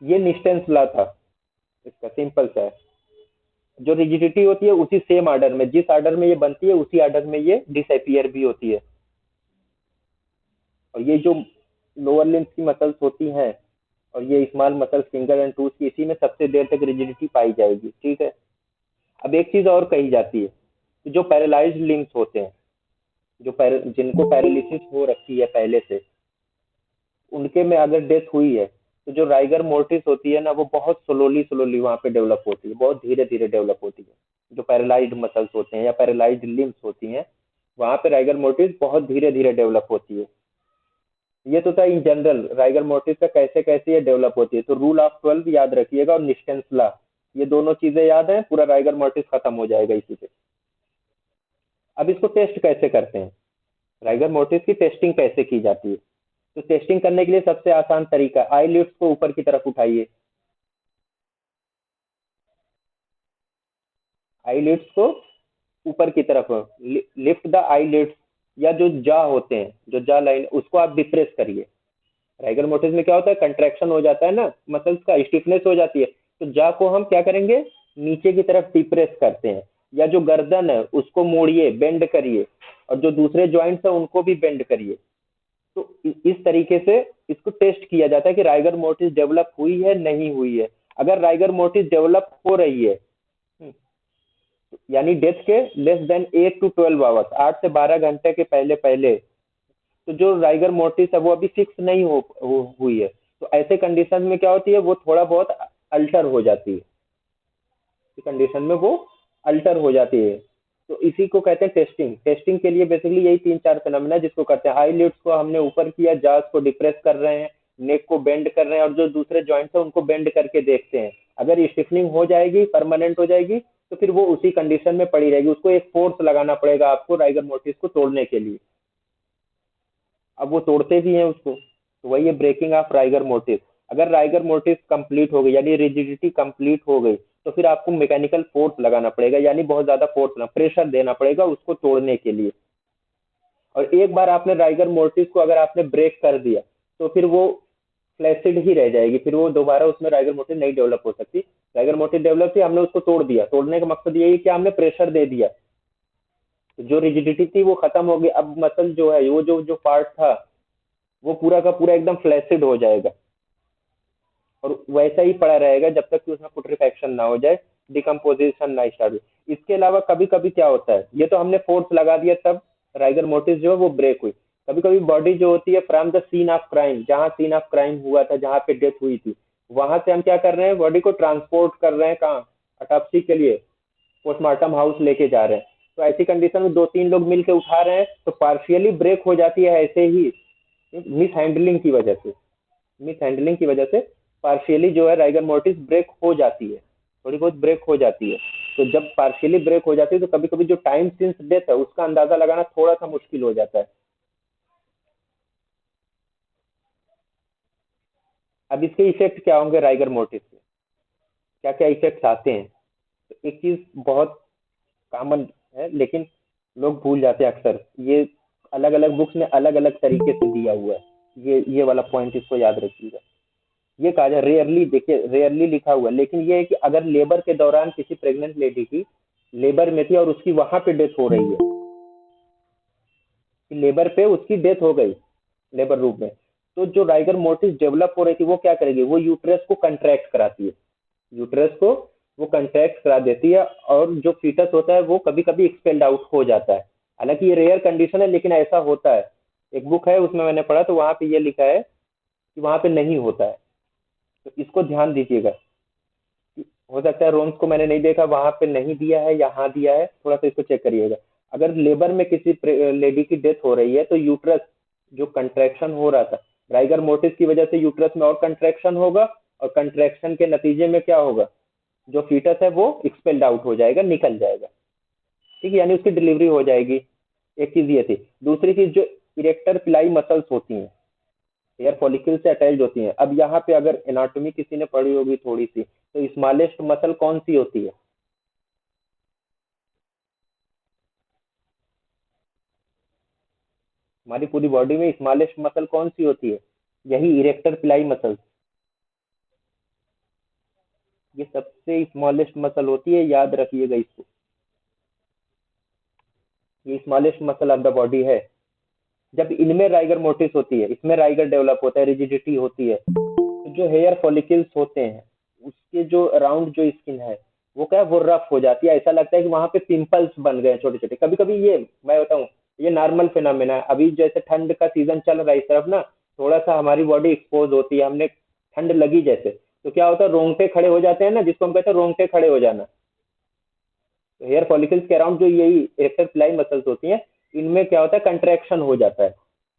ये निस्टेंस लॉ था, इसका सिंपल सा है। जो रिजिडिटी होती है उसी सेम आर्डर में, जिस आर्डर में ये बनती है उसी आर्डर में ये डिसअपियर भी होती है। और ये जो लोअर लिम्स की मसल्स होती हैं और ये small muscles finger and tooth की, इसी में सबसे देर तक रिजिडिटी पाई जाएगी। ठीक है। अब एक चीज और कही जाती है कि जो पैरालाइज्ड लिम्स होते हैं, जिनको पैरालिसिस हो रखी है पहले से, उनके में अगर डेथ हुई है तो जो राइगर मोर्टिस होती है ना, वो बहुत स्लोली स्लोली वहां पे डेवलप होती है, बहुत धीरे धीरे डेवलप होती है। जो पैरालाइज्ड मसल्स होते हैं या पैरालाइज्ड लिम्स होती हैं, वहां पे राइगर मोर्टिस बहुत धीरे धीरे डेवलप होती है। ये तो था इन जनरल राइगर मोर्टिस का कैसे कैसे ये डेवलप होती है। तो रूल ऑफ 12 याद रखिएगा और निस्टेंस लॉ, ये दोनों चीजें याद हैं, पूरा राइगर मोर्टिस खत्म हो जाएगा इसी पे। अब इसको टेस्ट कैसे करते हैं, राइगर मोर्टिस की टेस्टिंग कैसे की जाती है। तो टेस्टिंग करने के लिए सबसे आसान तरीका, आई लिड्स को ऊपर की तरफ उठाइए, आई लिड्स को ऊपर की तरफ, लिफ्ट द आई लिड्स, या जो जा होते हैं, जो जा लाइन, उसको आप डिप्रेस करिए। राइगर मोटिस में क्या होता है, कंट्रैक्शन हो जाता है ना मसल्स का, स्टिफनेस हो जाती है। तो जा को हम क्या करेंगे, नीचे की तरफ डिप्रेस करते हैं। या जो गर्दन है उसको मोड़िए, बेंड करिए, और जो दूसरे ज्वाइंट्स है उनको भी बेंड करिए। तो इस तरीके से इसको टेस्ट किया जाता है कि राइगर मोटिस डेवलप हुई है नहीं हुई है। अगर राइगर मोटिस डेवलप हो रही है, यानी डेथ के लेस देन 8 to 12 आवर्स, 8 से 12 घंटे के पहले पहले, तो जो राइगर मोर्टिस है वो अभी फिक्स नहीं हुई है। तो ऐसे कंडीशन में क्या होती है, वो थोड़ा बहुत अल्टर हो जाती है, कंडीशन में वो अल्टर हो जाती है। तो इसी को कहते हैं टेस्टिंग। टेस्टिंग के लिए बेसिकली यही 3-4 फिनोमेना है जिसको करते हैं। आई लिड्स को हमने ऊपर किया, जाज को डिप्रेस कर रहे हैं, नेक को बेंड कर रहे हैं, और जो दूसरे जॉइंट्स है उनको बेंड करके देखते हैं। अगर स्टिफनिंग हो जाएगी, परमानेंट हो जाएगी, तो फिर वो उसी कंडीशन में पड़ी रहेगी। उसको एक फोर्स लगाना पड़ेगा आपको राइगर मोर्टिस को तोड़ने के लिए। अब वो तोड़ते भी हैं उसको, तो वही है ब्रेकिंग ऑफ राइगर मोर्टिस। अगर राइगर मोर्टिस कंप्लीट हो गई, यानी रिजिडिटी कंप्लीट हो गई, तो फिर आपको मैकेनिकल फोर्स लगाना पड़ेगा, यानी बहुत ज्यादा फोर्स, प्रेशर देना पड़ेगा उसको तोड़ने के लिए। और एक बार आपने राइगर मोर्टिस को अगर आपने ब्रेक कर दिया, तो फिर वो फ्लैसिड ही रह जाएगी, फिर वो दोबारा उसमें राइगर मोटिस नहीं डेवलप हो सकती। राइगर मोटिस डेवलप थी, हमने उसको तोड़ दिया, तोड़ने का मकसद यही है कि हमने प्रेशर दे दिया, तो जो रिजिडिटी थी वो खत्म हो गई। अब मसल जो है, वो जो जो पार्ट था, वो पूरा का पूरा एकदम फ्लैसिड हो जाएगा, और वैसा ही पड़ा रहेगा जब तक कि उसमें पुट्रिफैक्शन ना हो जाए, डिकम्पोजिशन ना स्टार्ट हो। इसके अलावा कभी कभी क्या होता है, ये तो हमने फोर्स लगा दिया तब राइगर मोटिस जो है वो ब्रेक हुई। कभी कभी बॉडी जो होती है from the scene of crime, जहाँ सीन ऑफ क्राइम हुआ था, जहाँ पे डेथ हुई थी, वहां से हम क्या कर रहे हैं, बॉडी को ट्रांसपोर्ट कर रहे हैं कहाँ, ऑटोप्सी के लिए पोस्टमार्टम हाउस लेके जा रहे हैं। तो ऐसी कंडीशन में 2-3 लोग मिलकर उठा रहे हैं, तो पार्शियली ब्रेक हो जाती है ऐसे ही, मिस हैंडलिंग की वजह से। मिस हैंडलिंग की वजह से पार्शियली जो है राइगर मोर्टिस ब्रेक हो जाती है, थोड़ी बहुत ब्रेक हो जाती है। तो जब पार्शियली ब्रेक हो जाती है तो कभी कभी जो टाइम सिंस डेथ है उसका अंदाजा लगाना थोड़ा सा मुश्किल हो जाता है। अब इसके इफेक्ट क्या होंगे राइगर मोर्टिस के, क्या क्या इफेक्ट आते हैं। तो एक चीज बहुत कॉमन है लेकिन लोग भूल जाते हैं अक्सर, ये अलग अलग बुक्स में अलग अलग तरीके से दिया हुआ है। ये वाला पॉइंट इसको याद रखिएगा। ये कहा जाए रेयरली, देखिए रेयरली लिखा हुआ है, लेकिन ये है कि अगर लेबर के दौरान किसी प्रेग्नेंट लेडी की लेबर में थी और उसकी वहां पे डेथ हो रही है, कि लेबर पे उसकी डेथ हो गई, लेबर रूम में, तो जो राइगर मोर्टिस डेवलप हो रही थी वो क्या करेगी, वो यूट्रस को कंट्रैक्ट कराती है, यूट्रस को वो कंट्रैक्ट करा देती है, और जो फीटस होता है वो कभी कभी एक्सपेल्ड आउट हो जाता है। हालांकि ये रेयर कंडीशन है लेकिन ऐसा होता है। एक बुक है उसमें मैंने पढ़ा, तो वहां पे ये लिखा है कि वहां पे नहीं होता है। तो इसको ध्यान दीजिएगा। हो सकता है रोम्स को मैंने नहीं देखा, वहां पे नहीं दिया है, यहाँ दिया है, थोड़ा सा इसको चेक करिएगा। अगर लेबर में किसी लेडी की डेथ हो रही है तो यूट्रस जो कंट्रैक्शन हो रहा था, राइगर मोटिस की वजह से यूट्रस में और कंट्रैक्शन होगा, और कंट्रैक्शन के नतीजे में क्या होगा, जो फीटस है वो एक्सपेल्ड आउट हो जाएगा, निकल जाएगा। ठीक है, यानी उसकी डिलीवरी हो जाएगी। एक चीज ये थी। दूसरी चीज जो इरेक्टर पिलाई मसल्स होती हैं, हेयर फॉलिकल से अटैच होती हैं। अब यहाँ पे अगर एनाटॉमी किसी ने पढ़ी होगी थोड़ी सी, तो स्मॉलेस्ट मसल कौन सी होती है? हमारी पूरी बॉडी में स्मॉलेस्ट मसल कौन सी होती है? यही इरेक्टर पिलाई मसल। ये सबसे स्मॉलेस्ट मसल होती है, याद रखिएगा इसको। ये smallest muscle of the body है। जब इनमें राइगर मोटिस होती है, इसमें राइगर डेवलप होता है, रिजिडिटी होती है, तो जो हेयर फॉलिकल्स होते हैं उसके जो अराउंड जो स्किन है वो क्या है, वो रफ हो जाती है। ऐसा लगता है कि वहां पे पिंपल्स बन गए छोटे छोटे। कभी कभी ये मैं बताऊं, ये नॉर्मल फिनोमेना है। अभी जैसे ठंड का सीजन चल रहा है इस तरफ ना, थोड़ा सा हमारी बॉडी एक्सपोज होती है, हमने ठंड लगी जैसे, तो क्या होता है, रोंगटे खड़े हो जाते हैं ना, जिसको हम कहते हैं रोंगटे खड़े हो जाना। तो हेयर फॉलिकल्स के अराउंड जो यही इरेक्टर फ्लाई मसल्स होती हैं, इनमें क्या होता है, कंट्रैक्शन हो जाता है।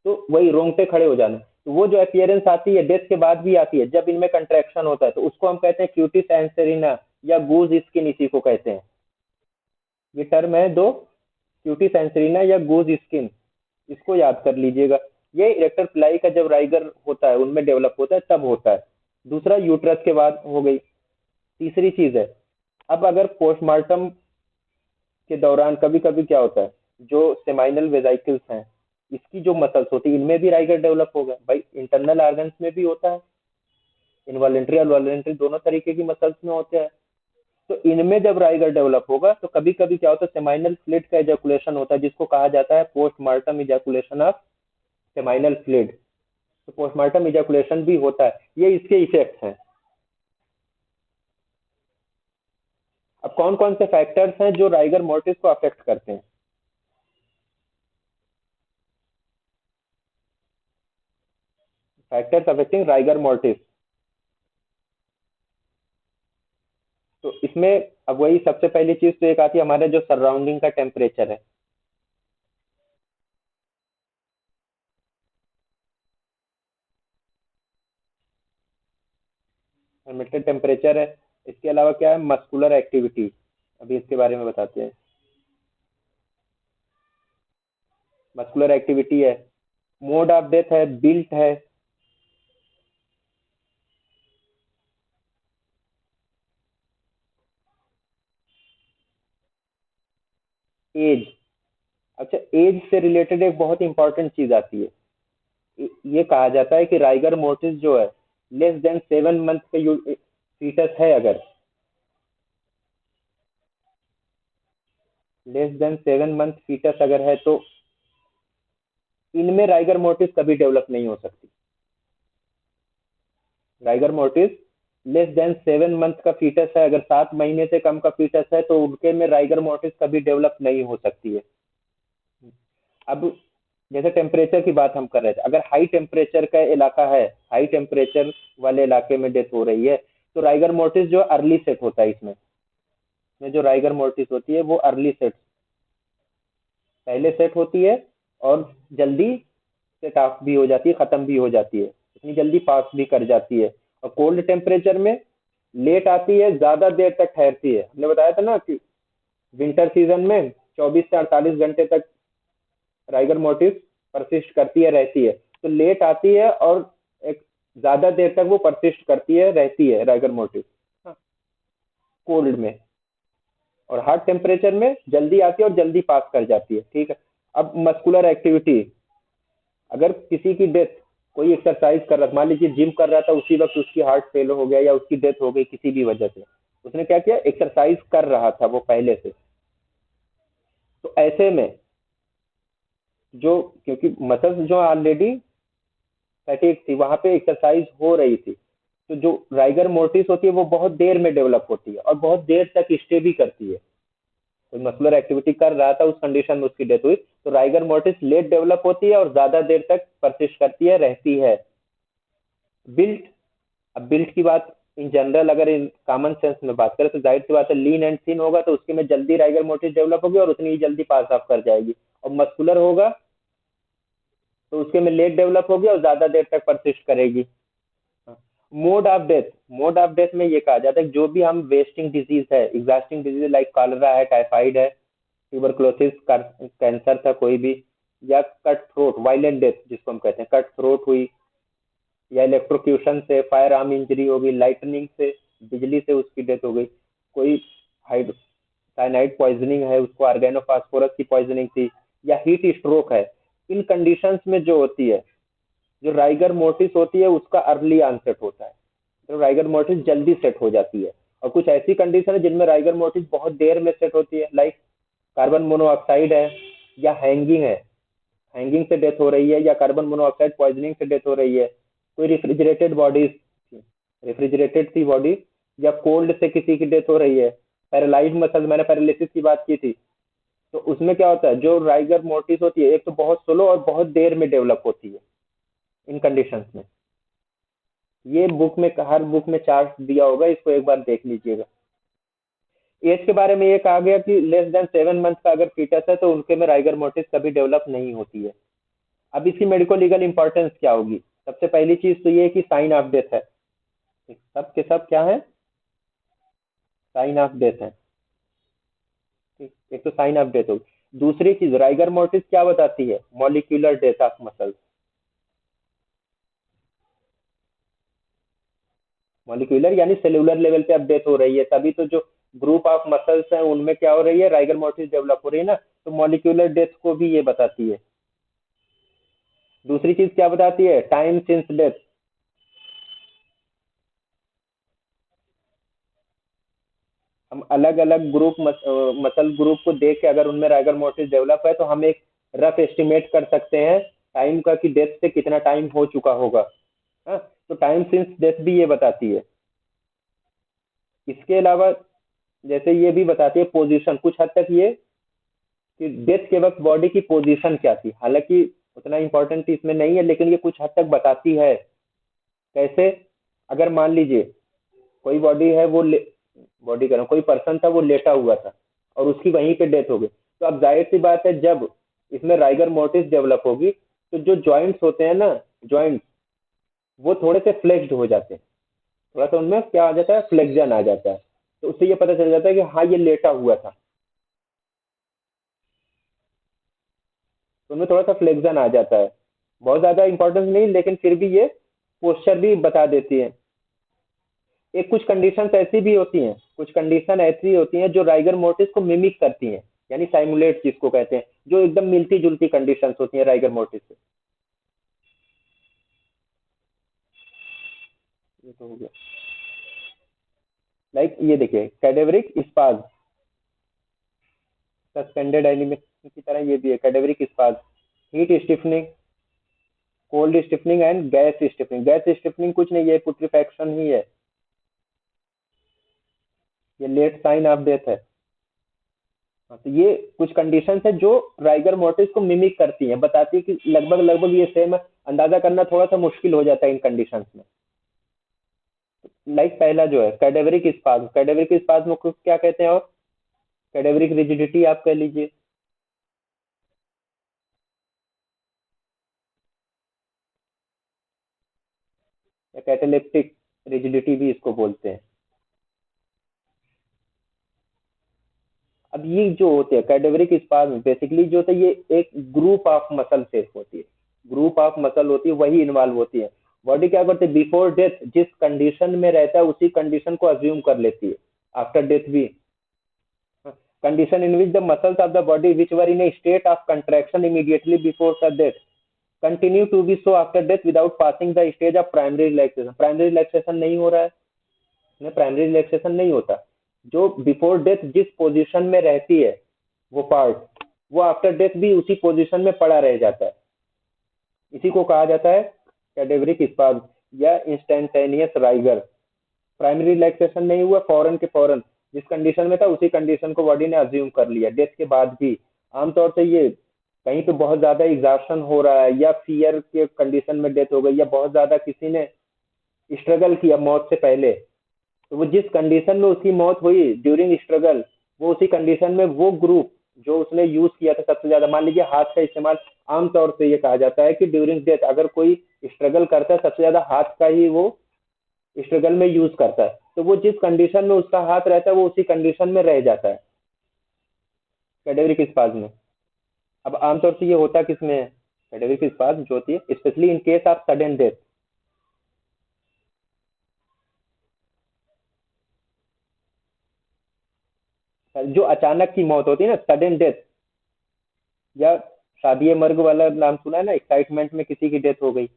तो वही रोंगटे खड़े हो जाना, तो वो जो अपियरेंस आती है डेथ के बाद भी आती है, जब इनमें कंट्रैक्शन होता है, तो उसको हम कहते हैं क्यूटिस एंसेरिना या गूज स्किन, इसी को कहते हैं। ये टर्म है दो, क्यूटिस एंसेरिना या गूज स्किन, इसको याद कर लीजिएगा। ये इरेक्टर फ्लाई का जब राइगर होता है उनमें डेवलप होता है, तब होता है। दूसरा यूट्रस के बाद हो गई। तीसरी चीज है, अब अगर पोस्टमार्टम के दौरान कभी कभी क्या होता है, जो सेमाइनल वेजाइकल्स हैं, इसकी जो मसल्स होती है, इनमें भी राइगर डेवलप होगा। भाई इंटरनल ऑर्गन्स में भी होता है, इनवॉलेंट्री और वॉलेंट्री दोनों तरीके की मसल्स में होते हैं। तो इनमें जब राइगर डेवलप होगा तो कभी कभी क्या होता है, सेमाइनल फ्लूइड का इजैकुलेशन होता है, जिसको कहा जाता है postmortem ejaculation of seminal fluid. तो पोस्टमार्टम इजैकुलेशन भी होता है। ये इसके इफेक्ट हैं। अब कौन कौन से फैक्टर्स हैं जो राइगर मोर्टिस को अफेक्ट करते हैं? फैक्टर्स अफेक्टिंग राइगर मोर्टिस, तो इसमें अब वही सबसे पहली चीज तो एक आती है, हमारे जो सराउंडिंग का टेम्परेचर है। लिमिटेड टेम्परेचर है। इसके अलावा क्या है, मस्कुलर एक्टिविटी, अभी इसके बारे में बताते हैं। मस्कुलर एक्टिविटी है, मोड ऑफ डेथ है, बिल्ट है, एज। अच्छा, एज से रिलेटेड एक बहुत इंपॉर्टेंट चीज आती है। ये कहा जाता है कि राइगर मोर्टिस जो है, लेस देन 7 मंथ का फीटस है, अगर लेस देन 7 मंथ फीटस अगर है, तो इनमें राइगर मोर्टिस कभी डेवलप नहीं हो सकती। Rigor mortis less than 7 month का फीटस है, अगर 7 महीने से कम का फीटस है, तो उनके में राइगर मोर्टिस कभी डेवलप नहीं हो सकती है। अब जैसे टेम्परेचर की बात हम कर रहे थे, अगर हाई टेम्परेचर का इलाका है, हाई टेम्परेचर वाले इलाके में डेथ हो रही है, तो राइगर मोर्टिस जो अर्ली सेट होता है, इसमें जो राइगर मोर्टिस होती है वो अर्ली सेट, पहले सेट होती है, और जल्दी सेट ऑफ भी हो जाती है, खत्म भी हो जाती है, इतनी जल्दी पास भी कर जाती है। और कोल्ड टेम्परेचर में लेट आती है, ज्यादा देर तक ठहरती है। हमने बताया था ना कि विंटर सीजन में 24 से 48 घंटे तक राइगर मोटिव परसिस्ट करती है, रहती है। तो लेट आती है और एक ज्यादा देर तक वो परसिस्ट करती है, रहती है राइगर मोटिव कोल्ड में। और हार्ड टेम्परेचर में जल्दी आती है और जल्दी पास कर जाती है, ठीक है। अब मस्कुलर एक्टिविटी, अगर किसी की डेथ, कोई एक्सरसाइज कर रहा, मान लीजिए जिम कर रहा था, उसी वक्त उसकी हार्ट फेल हो गया या उसकी डेथ हो गई किसी भी वजह से, उसने क्या किया, एक्सरसाइज कर रहा था वो पहले से, तो ऐसे में जो, क्योंकि मसल्स जो ऑलरेडी फैटिक थी, वहां पे एक्सरसाइज हो रही थी, तो जो राइगर मोर्टिस होती है वो बहुत देर में डेवलप होती है और बहुत देर तक स्टे भी करती है। कोई मस्कुलर एक्टिविटी कर रहा था, उस कंडीशन में उसकी डेथ हुई, तो राइगर मोर्टिस लेट डेवलप होती है और ज्यादा देर तक परसिस्ट करती है, रहती है। बिल्ट, अब बिल्ट की बात इन जनरल अगर इन कॉमन सेंस में बात करें, तो जाहिर सी बात है, लीन एंड थिन होगा तो उसके में जल्दी राइगर मोटिस डेवलप होगी और उतनी ही जल्दी पास ऑफ कर जाएगी। और मस्कुलर होगा तो उसके में लेट डेवलप होगी और ज्यादा देर तक परसिस्ट करेगी। Mode of death, mode of death में ये कहा जाता है कि जो भी हम वेस्टिंग डिजीज है, एग्जॉस्टिंग डिजीज लाइक कॉलरा है, टाइफाइड है, ट्यूबरक्लोसिस, कैंसर था कोई भी, या कट थ्रोट वायलेंट डेथ जिसको हम कहते हैं, कट थ्रोट हुई, या इलेक्ट्रोक्यूशन से फायर आर्म इंजरी हो गई, लाइटनिंग से, बिजली से उसकी डेथ हो गई, कोई हाइड साइनाइड पॉइजनिंग है, उसको ऑर्गेनोफॉस्फोरस की पॉइजनिंग थी, या हीट स्ट्रोक है। इन कंडीशंस में जो होती है, जो राइगर मोर्टिस होती है उसका अर्ली आनसेट होता है, तो राइगर मोर्टिस जल्दी सेट हो जाती है। और कुछ ऐसी कंडीशन है जिनमें राइगर मोर्टिस बहुत देर में सेट होती है, लाइक कार्बन मोनोऑक्साइड है, या हैंगिंग है, हैंगिंग से डेथ हो रही है, या कार्बन मोनोऑक्साइड पॉइजनिंग से डेथ हो रही है, कोई रेफ्रिजरेटेड बॉडीज, रेफ्रिजरेटेड थी बॉडी, या कोल्ड से किसी की डेथ हो रही है, पैरालाइज मसल, मैंने पैरालिसिस की बात की थी। तो उसमें क्या होता है, जो राइगर मोर्टिस होती है एक तो बहुत स्लो और बहुत देर में डेवलप होती है इन कंडीशंस में। ये बुक में, हर बुक में चार्ट दिया होगा, इसको एक बार देख लीजिएगा। एज के बारे में ये कहा गया कि लेस देन 7 मंथ का अगर फीटस है तो उनके में राइगर मोर्टिस कभी डेवलप नहीं होती है। अब इसकी मेडिको लीगल इंपॉर्टेंस क्या होगी? सबसे पहली चीज तो ये है कि साइन ऑफ डेथ है, सब के सब क्या है, साइन ऑफ डेथ है। ठीक, एक तो साइन ऑफ डेथ होगी। दूसरी चीज, राइगर मोर्टिस क्या बताती है? Molecular death of muscles. Molecular यानी सेलुलर लेवल पे अब डेथ हो रही है, तभी तो जो ग्रुप ऑफ मसल्स हैं उनमें क्या हो रही है, राइगर मोर्टिस डेवलप हो रही है ना, तो मॉलिक्यूलर डेथ को भी ये बताती है। दूसरी चीज क्या बताती है? Time since death. हम अलग अलग ग्रुप मसल ग्रुप को देख के अगर उनमें राइगर मोर्टिस डेवलप है तो हम एक रफ एस्टिमेट कर सकते हैं टाइम का, कि डेथ से कितना टाइम हो चुका होगा। हाँ, तो टाइम सिंस डेथ भी ये बताती है। इसके अलावा जैसे ये भी बताती है पोजीशन, कुछ हद तक ये कि डेथ के वक्त बॉडी की पोजीशन क्या थी, हालांकि उतना इंपॉर्टेंट इसमें नहीं है, लेकिन ये कुछ हद तक बताती है। कैसे? अगर मान लीजिए कोई बॉडी है, बॉडी कह रहा हूँ, कोई पर्सन था वो लेटा हुआ था और उसकी वहीं पे डेथ हो गई, तो अब जाहिर सी बात है जब इसमें राइगर मोर्टिस डेवलप होगी तो जो जॉइंट्स होते हैं ना, जॉइंट्स, वो थोड़े से फ्लेक्स्ड हो जाते हैं, थोड़ा सा उनमें क्या आ जाता है, फ्लेक्जन आ जाता है। तो उससे ये पता चल जाता है कि हाँ ये लेटा हुआ था, तो उनमें थोड़ा सा फ्लेक्जन आ जाता है। बहुत ज्यादा इंपॉर्टेंस नहीं, लेकिन फिर भी ये पोस्चर भी बता देती है। एक कुछ कंडीशंस ऐसी भी होती हैं, कुछ कंडीशन ऐसी होती हैं जो राइगर मोर्टिस को मिमिक करती हैं, यानी साइमुलेट जिसको कहते हैं, जो एकदम मिलती जुलती कंडीशंस होती हैं राइगर मोर्टिस से। ये तो हो गया। लाइक ये देखिए, कैडेवरिक स्पाज, सस्पेंडेड एनिमेशन की तरह ये भी है, cadaveric spas, heat stiffening, cold stiffening and gas stiffening. Gas stiffening कुछ नहीं है, पुट्रीफैक्शन ही है, ये लेट साइन ऑफ डेथ है। हाँ, तो ये कुछ कंडीशंस है जो राइगर मोर्टिस को मिमिक करती हैं, बताती है कि लगभग लगभग ये सेम है। अंदाजा करना थोड़ा सा मुश्किल हो जाता है इन कंडीशंस में। लाइक पहला जो है कैडेवरिक स्पाज्म, कैडेवरिक स्पाज्म को क्या कहते हैं? और कैडेवरिक रिजिडिटी आप कह लीजिए, या कैटेलेप्टिक रिजिडिटी भी इसको बोलते हैं। अब ये जो होते हैं कैडेवरिक स्पाज्म, बेसिकली जो होता है ये एक ग्रुप ऑफ मसल से होती है, ग्रुप ऑफ मसल होती है वही इन्वॉल्व होती है। बॉडी क्या करती है, बिफोर डेथ जिस कंडीशन में रहता है उसी कंडीशन को अज्यूम कर लेती है आफ्टर डेथ भी। Condition in which the muscles of the body which were in a state of contraction immediately before the death continue to be so after death without passing the stage of primary relaxation. Primary relaxation नहीं हो रहा है, इसमें primary relaxation नहीं होता। जो before death जिस position में रहती है वो पार्ट, वो आफ्टर डेथ भी उसी पोजीशन में पड़ा रह जाता है। इसी को कहा जाता है कैडेवरिक स्पाज्म या इंस्टेंटेनियस राइगर। प्राइमरी रिलैक्सेशन नहीं हुआ, फौरन के फौरन जिस कंडीशन में था उसी कंडीशन को बॉडी ने अज्यूम कर लिया डेथ के बाद भी। आमतौर से ये कहीं पे बहुत ज्यादा एग्जॉशन हो रहा है, या फियर के कंडीशन में डेथ हो गई, या बहुत ज्यादा किसी ने स्ट्रगल किया मौत से पहले, तो वो जिस कंडीशन में उसकी मौत हुई ड्यूरिंग स्ट्रगल, वो उसी कंडीशन में वो ग्रुप जो उसने यूज किया था सबसे ज्यादा, मान लीजिए हाथ का इस्तेमाल, आमतौर से ये कहा जाता है कि ड्यूरिंग डेथ अगर कोई स्ट्रगल करता है सबसे ज्यादा हाथ का ही वो स्ट्रगल में यूज करता है, तो वो जिस कंडीशन में उसका हाथ रहता है वो उसी कंडीशन में रह जाता है कैडेवरिक स्पाज में। अब आमतौर से ये होता किसमें है? कैडेवरिक स्पाज जो होती है specially in case of sudden death, जो अचानक की मौत होती है ना, सडन डेथ, या शादी मर्ग वाला नाम सुना है ना, एक्साइटमेंट में किसी की डेथ हो गई,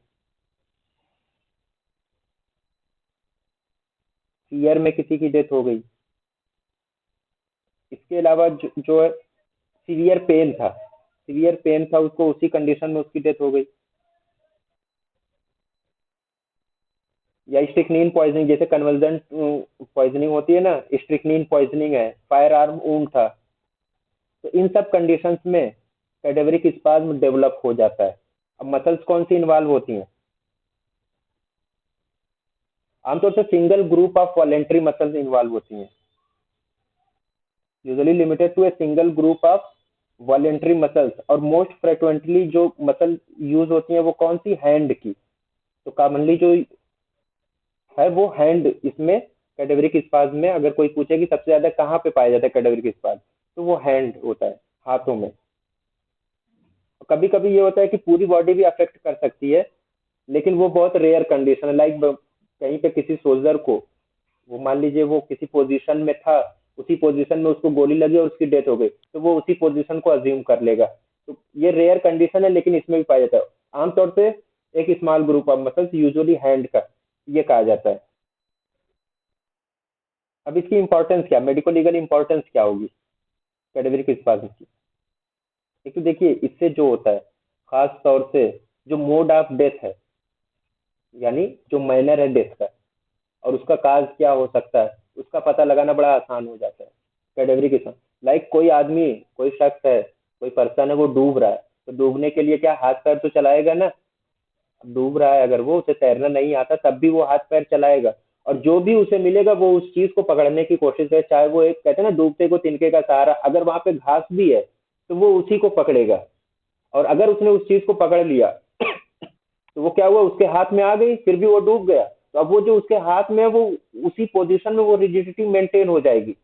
फियर में किसी की डेथ हो गई। इसके अलावा जो है सीवियर पेन था उसको, उसी कंडीशन में उसकी डेथ हो गई। या स्ट्रिक्नीन पॉइजनिंग, जैसे कन्वर्जेंट पॉइजनिंग होती है ना, स्ट्रिक्नीन पॉइजनिंग है, फायर आर्म वुंड था। तो इन सब कंडीशंस में कैडेवरिक स्पाज्म डेवलप हो जाता है। अब मसल्स कौन सी इन्वॉल्व होती हैं? आमतौर से single group of voluntary muscles involve होती हैं, usually limited to a single group of voluntary muscles. और मोस्ट फ्रिक्वेंटली जो मसल यूज होती हैं वो कौन सी? हैंड की। तो कॉमनली जो है वो हैंड, इसमें कैडेवरिक स्पाज्म में अगर कोई पूछे कि सबसे ज्यादा कहाँ पे पाया जाता है कैडेवरिक स्पाज्म, तो वो हैंड होता है, हाथों में। कभी कभी ये होता है कि पूरी बॉडी भी अफेक्ट कर सकती है, लेकिन वो बहुत रेयर कंडीशन है। लाइक कहीं पे किसी सोल्जर को, वो मान लीजिए वो किसी पोजीशन में था, उसी पोजीशन में उसको गोली लगी और उसकी डेथ हो गई, तो वो उसी पोजीशन को अज्यूम कर लेगा। तो ये रेयर कंडीशन है, लेकिन इसमें भी पाया जाता है। आमतौर से एक small group of muscles, usually hand का, ये कहा जाता है। अब इसकी इंपॉर्टेंस क्या, मेडिको लीगल इंपॉर्टेंस क्या होगी कैडेवरिक स्पाज्म की? एक तो देखिए, इससे जो होता है, खास तौर से जो मोड ऑफ डेथ है, यानी जो मैनर है डेथ का, और उसका काज क्या हो सकता है, उसका पता लगाना बड़ा आसान हो जाता है कैडेवरी के साथ। लाइक कोई आदमी, कोई शख्स है, कोई पर्सन है, वो डूब रहा है, तो डूबने के लिए क्या हाथ पैर तो चलाएगा ना। डूब रहा है, अगर वो उसे तैरना नहीं आता तब भी वो हाथ पैर चलाएगा, और जो भी उसे मिलेगा वो उस चीज को पकड़ने की कोशिश करे। चाहे वो, एक कहते हैं ना, डूबते को तिनके का सहारा, अगर वहां पे घास भी है तो वो उसी को पकड़ेगा। और अगर उसने उस चीज को पकड़ लिया तो वो क्या हुआ, उसके हाथ में आ गई, फिर भी वो डूब गया। तो अब वो जो उसके हाथ में है, वो उसी पोजीशन में वो रिजिडिटी मेंटेन हो जाएगी,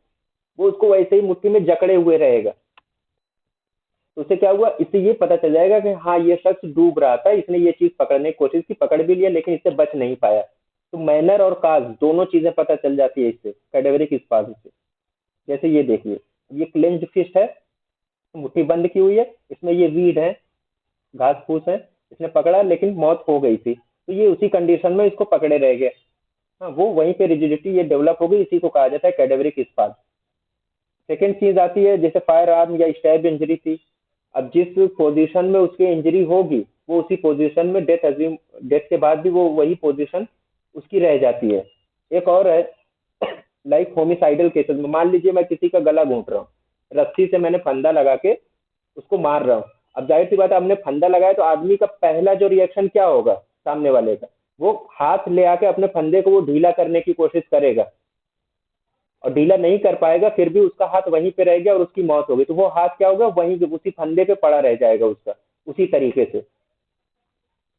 वो उसको वैसे ही मुट्ठी में जकड़े हुए रहेगा। तो उससे क्या हुआ, इससे ये पता चल जाएगा कि हाँ, ये शख्स डूब रहा था, इसने ये चीज पकड़ने की कोशिश की, पकड़ भी लिया, लेकिन इससे बच नहीं पाया। तो मैनर और काज दोनों चीजें पता चल जाती है इससे, कैडेवरिक स्पाज्म से। जैसे ये देखिए, ये क्लेंज्ड फिस्ट है, मुट्ठी बंद की हुई है, इसमें ये वीड है, घास फूस है, इसने पकड़ा लेकिन मौत हो गई थी, तो ये उसी कंडीशन में इसको पकड़े रह गए। हाँ, वो वहीं पे रिजिडिटी ये डेवलप हो गई, इसी को कहा जाता है कैडेवरिक स्पाज्म। सेकेंड चीज आती है, जैसे फायर आर्म या स्टैब इंजरी थी। अब जिस पोजीशन में उसकी इंजरी होगी, वो उसी पोजीशन में डेथ के बाद भी वो वही पोजीशन उसकी रह जाती है। एक और है, लाइक होमिसाइडल केसेस में, मान लीजिए मैं किसी का गला घोंट रहा हूँ, रस्सी से मैंने फंदा लगा के उसको मार रहा हूँ। अब जाहिर सी बात है, हमने फंदा लगाया तो आदमी का पहला जो रिएक्शन क्या होगा, सामने वाले का, वो हाथ ले आके अपने फंदे को वो ढीला करने की कोशिश करेगा, और ढीला नहीं कर पाएगा, फिर भी उसका हाथ वहीं पे रह गया और उसकी मौत हो गई। तो वो हाथ क्या होगा, वहीं उसी फंदे पे पड़ा रह जाएगा उसका, उसी तरीके से।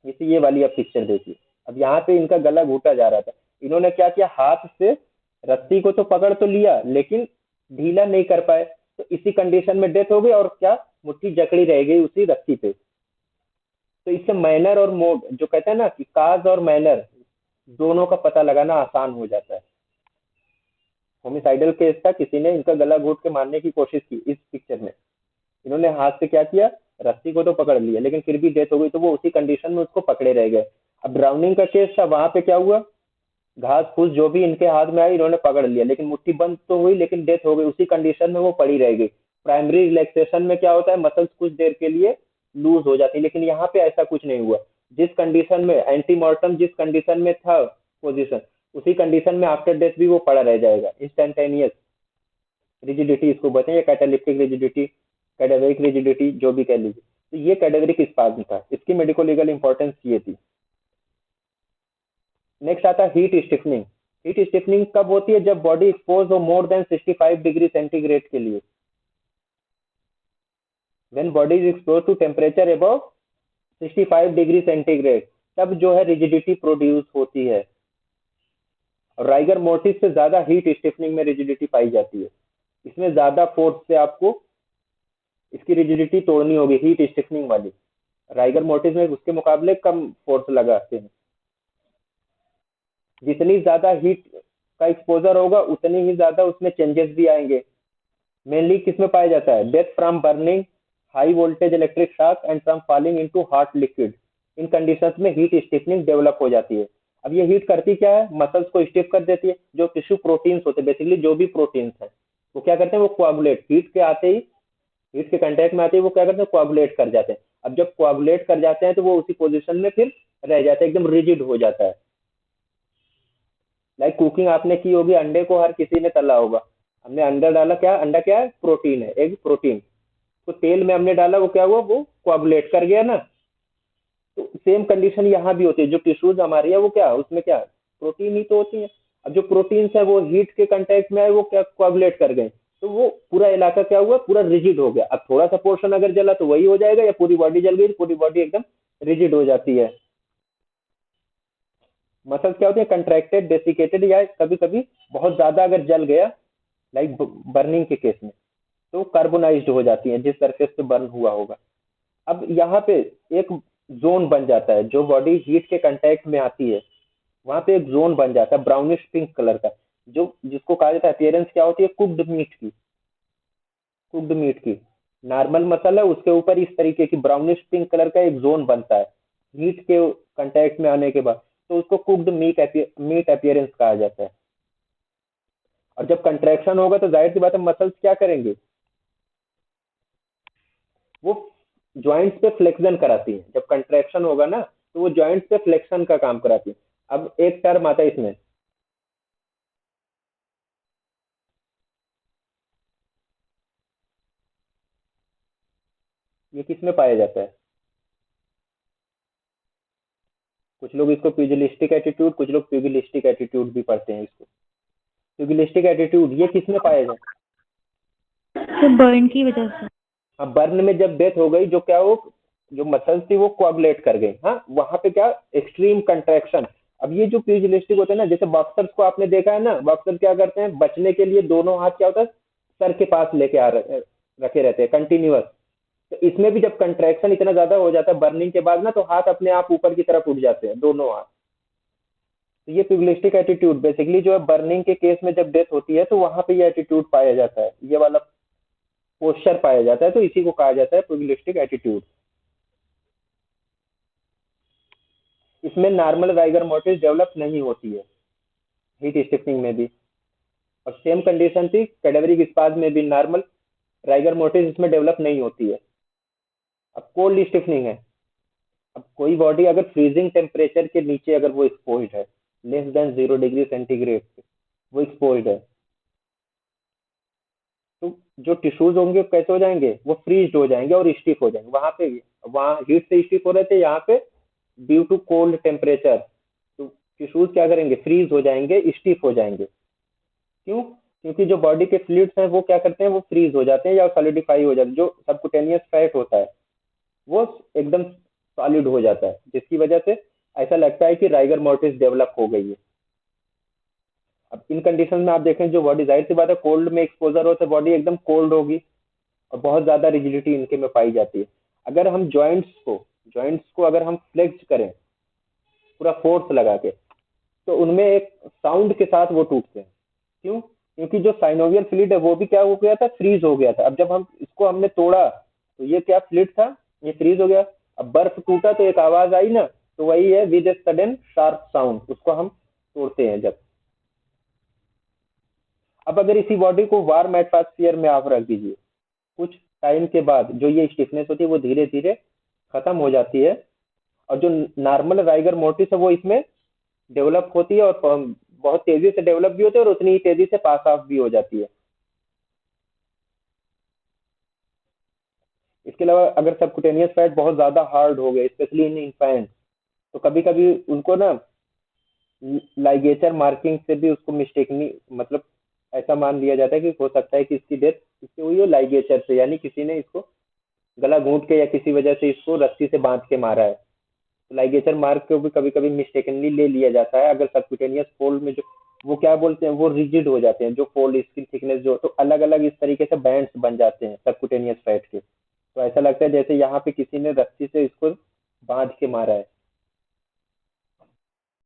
जैसे ये वाली आप पिक्चर देखिए, अब यहाँ पे इनका गला घूटा जा रहा था, इन्होंने क्या किया, हाथ से रस्सी को तो पकड़ तो लिया, लेकिन ढीला नहीं कर पाए, तो इसी कंडीशन में डेथ हो गई, और क्या, मुट्ठी जकड़ी रह गई उसी रस्सी पे। तो इससे मैनर और मोड, जो कहते हैं ना कि काज और मैनर, दोनों का पता लगाना आसान हो जाता है। होमिसाइडल केस था, किसी ने इनका गला घोट के मारने की कोशिश की, इस पिक्चर में इन्होंने हाथ से क्या किया, रस्सी को तो पकड़ लिया, लेकिन फिर भी डेथ हो गई, तो वो उसी कंडीशन में उसको पकड़े रह गए। अब ड्राउनिंग का केस था, वहां पे क्या हुआ, घास फूस जो भी इनके हाथ में आई इन्होंने पकड़ लिया, लेकिन मुट्ठी बंद तो हुई, लेकिन डेथ हो गई, उसी कंडीशन में वो पड़ी रह गई। प्राइमरी रिलैक्सेशन में क्या होता है, मसल्स कुछ देर के लिए लूज हो जाती है, लेकिन यहाँ पे ऐसा कुछ नहीं हुआ। जिस कंडीशन में एंटीमॉर्टम, जिस कंडीशन में था पोजीशन, उसी कंडीशन में आफ्टर डेथ भी वो पड़ा रह जाएगा। इंस्टेंटेनियस रिजिडिटी इसको बोलते हैं, या कैटालिप्टिक रिजिडिटी, कैडेवरिक रिजिडिटी, जो भी कह लीजिए। तो ये कैडेवरिक स्पाज्म था, इसकी मेडिको लीगल इंपॉर्टेंस ये थी। नेक्स्ट आता है हीट स्टिफनिंग। हीट स्टिफनिंग कब होती है, जब बॉडी एक्सपोज हो मोर देन 65 डिग्री सेंटीग्रेड के लिए। When body is expose to temperature above 65 degree centigrade, तब जो है रिजिडिटी प्रोड्यूस होती है। और राइगर मोर्टिस से ज्यादा हीट स्टिफनिंग में रिजिडिटी पाई जाती है, इसमें ज्यादा फोर्स से आपको इसकी रिजिडिटी तोड़नी होगी, हीट स्टिफनिंग वाली। राइगर मोर्टिस में उसके मुकाबले कम फोर्स लगाते हैं। जितनी ज्यादा हीट का एक्सपोजर होगा, उतनी ही ज्यादा उसमें चेंजेस भी आएंगे। मेनली किस में पाया जाता है? Death from burning, high voltage electric shock and from falling into hot liquid. In conditions में हीट स्टिफनिंग डेवलप हो जाती है। अब ये हीट करती क्या है? मसल्स को स्टिफ कर देती है। जो टिश्यू प्रोटीन्स होते हैं, बेसिकली जो भी प्रोटीन्स हैं, वो क्या करते हैं? वो कोआगुलेट, हीट के आते ही, हीट के कांटेक्ट में आते ही वो क्या करते हैं? कोआगुलेट कर जाते हैं। अब जब कोआगुलेट कर जाते हैं तो वो उसी पोजीशन में फिर रह जाता है, एकदम रिजिड हो जाता है। लाइक कुकिंग आपने की होगी, अंडे को हर किसी ने तला होगा। हमने अंडा डाला, क्या अंडा क्या है? प्रोटीन है, एग प्रोटीन। तो तेल में हमने डाला, वो क्या हुआ? वो कोआगुलेट कर गया ना। तो सेम कंडीशन यहाँ भी होती है। जो टिश्यूज हमारी है वो क्या, उसमें क्या प्रोटीन ही तो होती है। अब जो प्रोटीन्स है वो हीट के कांटेक्ट में आए, वो क्या कोआगुलेट कर गए, तो वो पूरा इलाका क्या हुआ? पूरा रिजिड हो गया। अब थोड़ा सा पोर्शन अगर जला तो वही हो जाएगा, या पूरी बॉडी जल गई तो पूरी बॉडी एकदम रिजिड हो जाती है। मसल्स क्या होती है? कंट्रैक्टेड, डेसिकेटेड, या कभी कभी बहुत ज्यादा अगर जल गया, लाइक बर्निंग के केस में, तो कार्बोनाइज्ड हो जाती है जिस सरफेस पे बर्न हुआ होगा। अब यहाँ पे एक जोन बन जाता है। जो बॉडी हीट के कांटेक्ट में आती है, वहां पे एक जोन बन जाता है ब्राउनिश पिंक कलर का, जो जिसको कहा जाता है, अपीयरेंस क्या होती है? कुक्ड मीट की। कुक्ड मीट की नॉर्मल मसल है, उसके ऊपर इस तरीके की ब्राउनिश पिंक कलर का एक जोन बनता है हीट के कांटेक्ट में आने के बाद। तो उसको कुक्ड मीट अपीयरेंस कहा जाता है। और जब कंट्रैक्शन होगा तो जाहिर सी बात है, मसल्स क्या करेंगे? वो जॉइंट्स पे फ्लेक्शन कराती है। जब कंट्रैक्शन होगा ना, तो वो जॉइंट्स पे फ्लेक्शन का काम कराती है। अब एक टर्म आता है इसमें, ये किस में पाया जाता है? कुछ लोग इसको प्यूगिलिस्टिक एटीट्यूड, कुछ लोग प्यूगिलिस्टिक एटीट्यूड भी पढ़ते हैं इसको। प्यूगिलिस्टिक एटीट्यूड ये किस में पाया जाता तो बर्न की वजह से। है? हाँ, बर्न में जब डेथ हो गई, जो क्या वो, जो मसल्स थी वो कोआगुलेट कर गई। हाँ, वहां पे क्या, एक्सट्रीम कंट्रैक्शन। अब ये जो प्यूगिलिस्टिक होते हैं ना, जैसे बॉक्सर्स को आपने देखा है ना, बॉक्सर क्या करते हैं? बचने के लिए दोनों हाथ क्या होता है? सर के पास लेके रखे रहते हैं कंटिन्यूअस। तो इसमें भी जब कंट्रैक्शन इतना ज्यादा हो जाता है बर्निंग के बाद ना, तो हाथ अपने आप ऊपर की तरफ उठ जाते हैं, दोनों हाथ। तो ये प्यूगिलिस्टिक एटीट्यूड बेसिकली जो है, बर्निंग के केस में जब डेथ होती है तो वहां पे ये एटीट्यूड पाया जाता है, ये वाला पोस्चर पाया जाता है। तो इसी को कहा जाता है प्यूगिलिस्टिक एटीट्यूड। इसमें नॉर्मल राइगर मोटिव डेवलप नहीं होती है हीट स्टिफनिंग में भी। और सेम कंडीशन थी कैडेवरिक स्पाज में भी, नॉर्मल राइगर मोटिव इसमें डेवलप नहीं होती है। अब कोल्ड स्टिफनिंग है। अब कोई बॉडी अगर फ्रीजिंग टेम्परेचर के नीचे अगर वो एक्सपोज्ड है, लेस देन 0 डिग्री सेंटीग्रेड, वो एक्सपोज्ड है, तो जो टिश्यूज होंगे कैसे हो जाएंगे? वो फ्रीज हो जाएंगे और स्टिफ हो जाएंगे। वहां पे, वहां हीट से स्टिफ हो रहे थे, यहाँ पे ड्यू टू कोल्ड टेम्परेचर, तो टिश्यूज क्या करेंगे? फ्रीज हो जाएंगे, स्टिफ हो जाएंगे। क्यों? क्योंकि जो बॉडी के फ्लूइड्स हैं वो क्या करते हैं? वो फ्रीज हो जाते हैं या सॉलिडिफाई हो जाते हैं। जो सबकुटेनियस फैट होता है वो एकदम सॉलिड हो जाता है, जिसकी वजह से ऐसा लगता है कि राइगर मोर्टिस डेवलप हो गई है। अब इन कंडीशन में आप देखें, जो बॉडी, जाहिर सी बात है, कोल्ड में एक्सपोजर हो तो बॉडी एकदम कोल्ड होगी, और बहुत ज्यादा रिजिडिटी इनके में पाई जाती है। अगर हम जॉइंट्स को अगर हम फ्लेक्स करें पूरा फोर्स लगा के, तो उनमें एक साउंड के साथ वो टूटते हैं। क्यों? क्योंकि जो साइनोवियल फ्लूइड है वो भी क्या हो गया था? फ्रीज हो गया था। अब जब हम इसको हमने तोड़ा, तो ये क्या फ्लूइड था? ये फ्रीज हो गया। अब बर्फ टूटा तो एक आवाज आई ना, तो वही है with a sudden sharp sound, उसको हम तोड़ते हैं जब। अब अगर इसी बॉडी को वार्म एटमॉस्फेयर में आप रख दीजिए, कुछ टाइम के बाद जो ये स्टिफनेस होती है वो धीरे धीरे खत्म हो जाती है, और जो नॉर्मल राइगर मोटिस है वो इसमें डेवलप होती है, और बहुत तेजी से डेवलप भी होती है, और उतनी ही तेजी से पास ऑफ भी हो जाती है। इसके अलावा अगर सबकुटेनियस फैट बहुत ज्यादा हार्ड हो गए, स्पेशली इन इन्फेंट, तो कभी कभी उनको ना लाइगेचर मार्किंग से भी उसको मिस्टेकनी, मतलब ऐसा मान लिया जाता है कि हो सकता है कि इसकी डेथ इससे हुई हो लाइगेचर से, यानी किसी ने इसको गला घूंट के या किसी वजह से इसको रस्सी से बांध के मारा है। तो लाइगेचर मार्क को भी कभी कभी मिस्टेकनली ले लिया जाता है। अगर सबक्यूटेनियस फोल्ड में जो, वो क्या बोलते हैं, वो रिजिड हो जाते हैं, जो फोल्ड स्किन थिकनेस जो, तो अलग अलग इस तरीके से बैंड्स बन जाते हैं सबक्यूटेनियस फैट के। तो ऐसा लगता है जैसे यहाँ पे किसी ने रस्सी से इसको बांध के मारा है।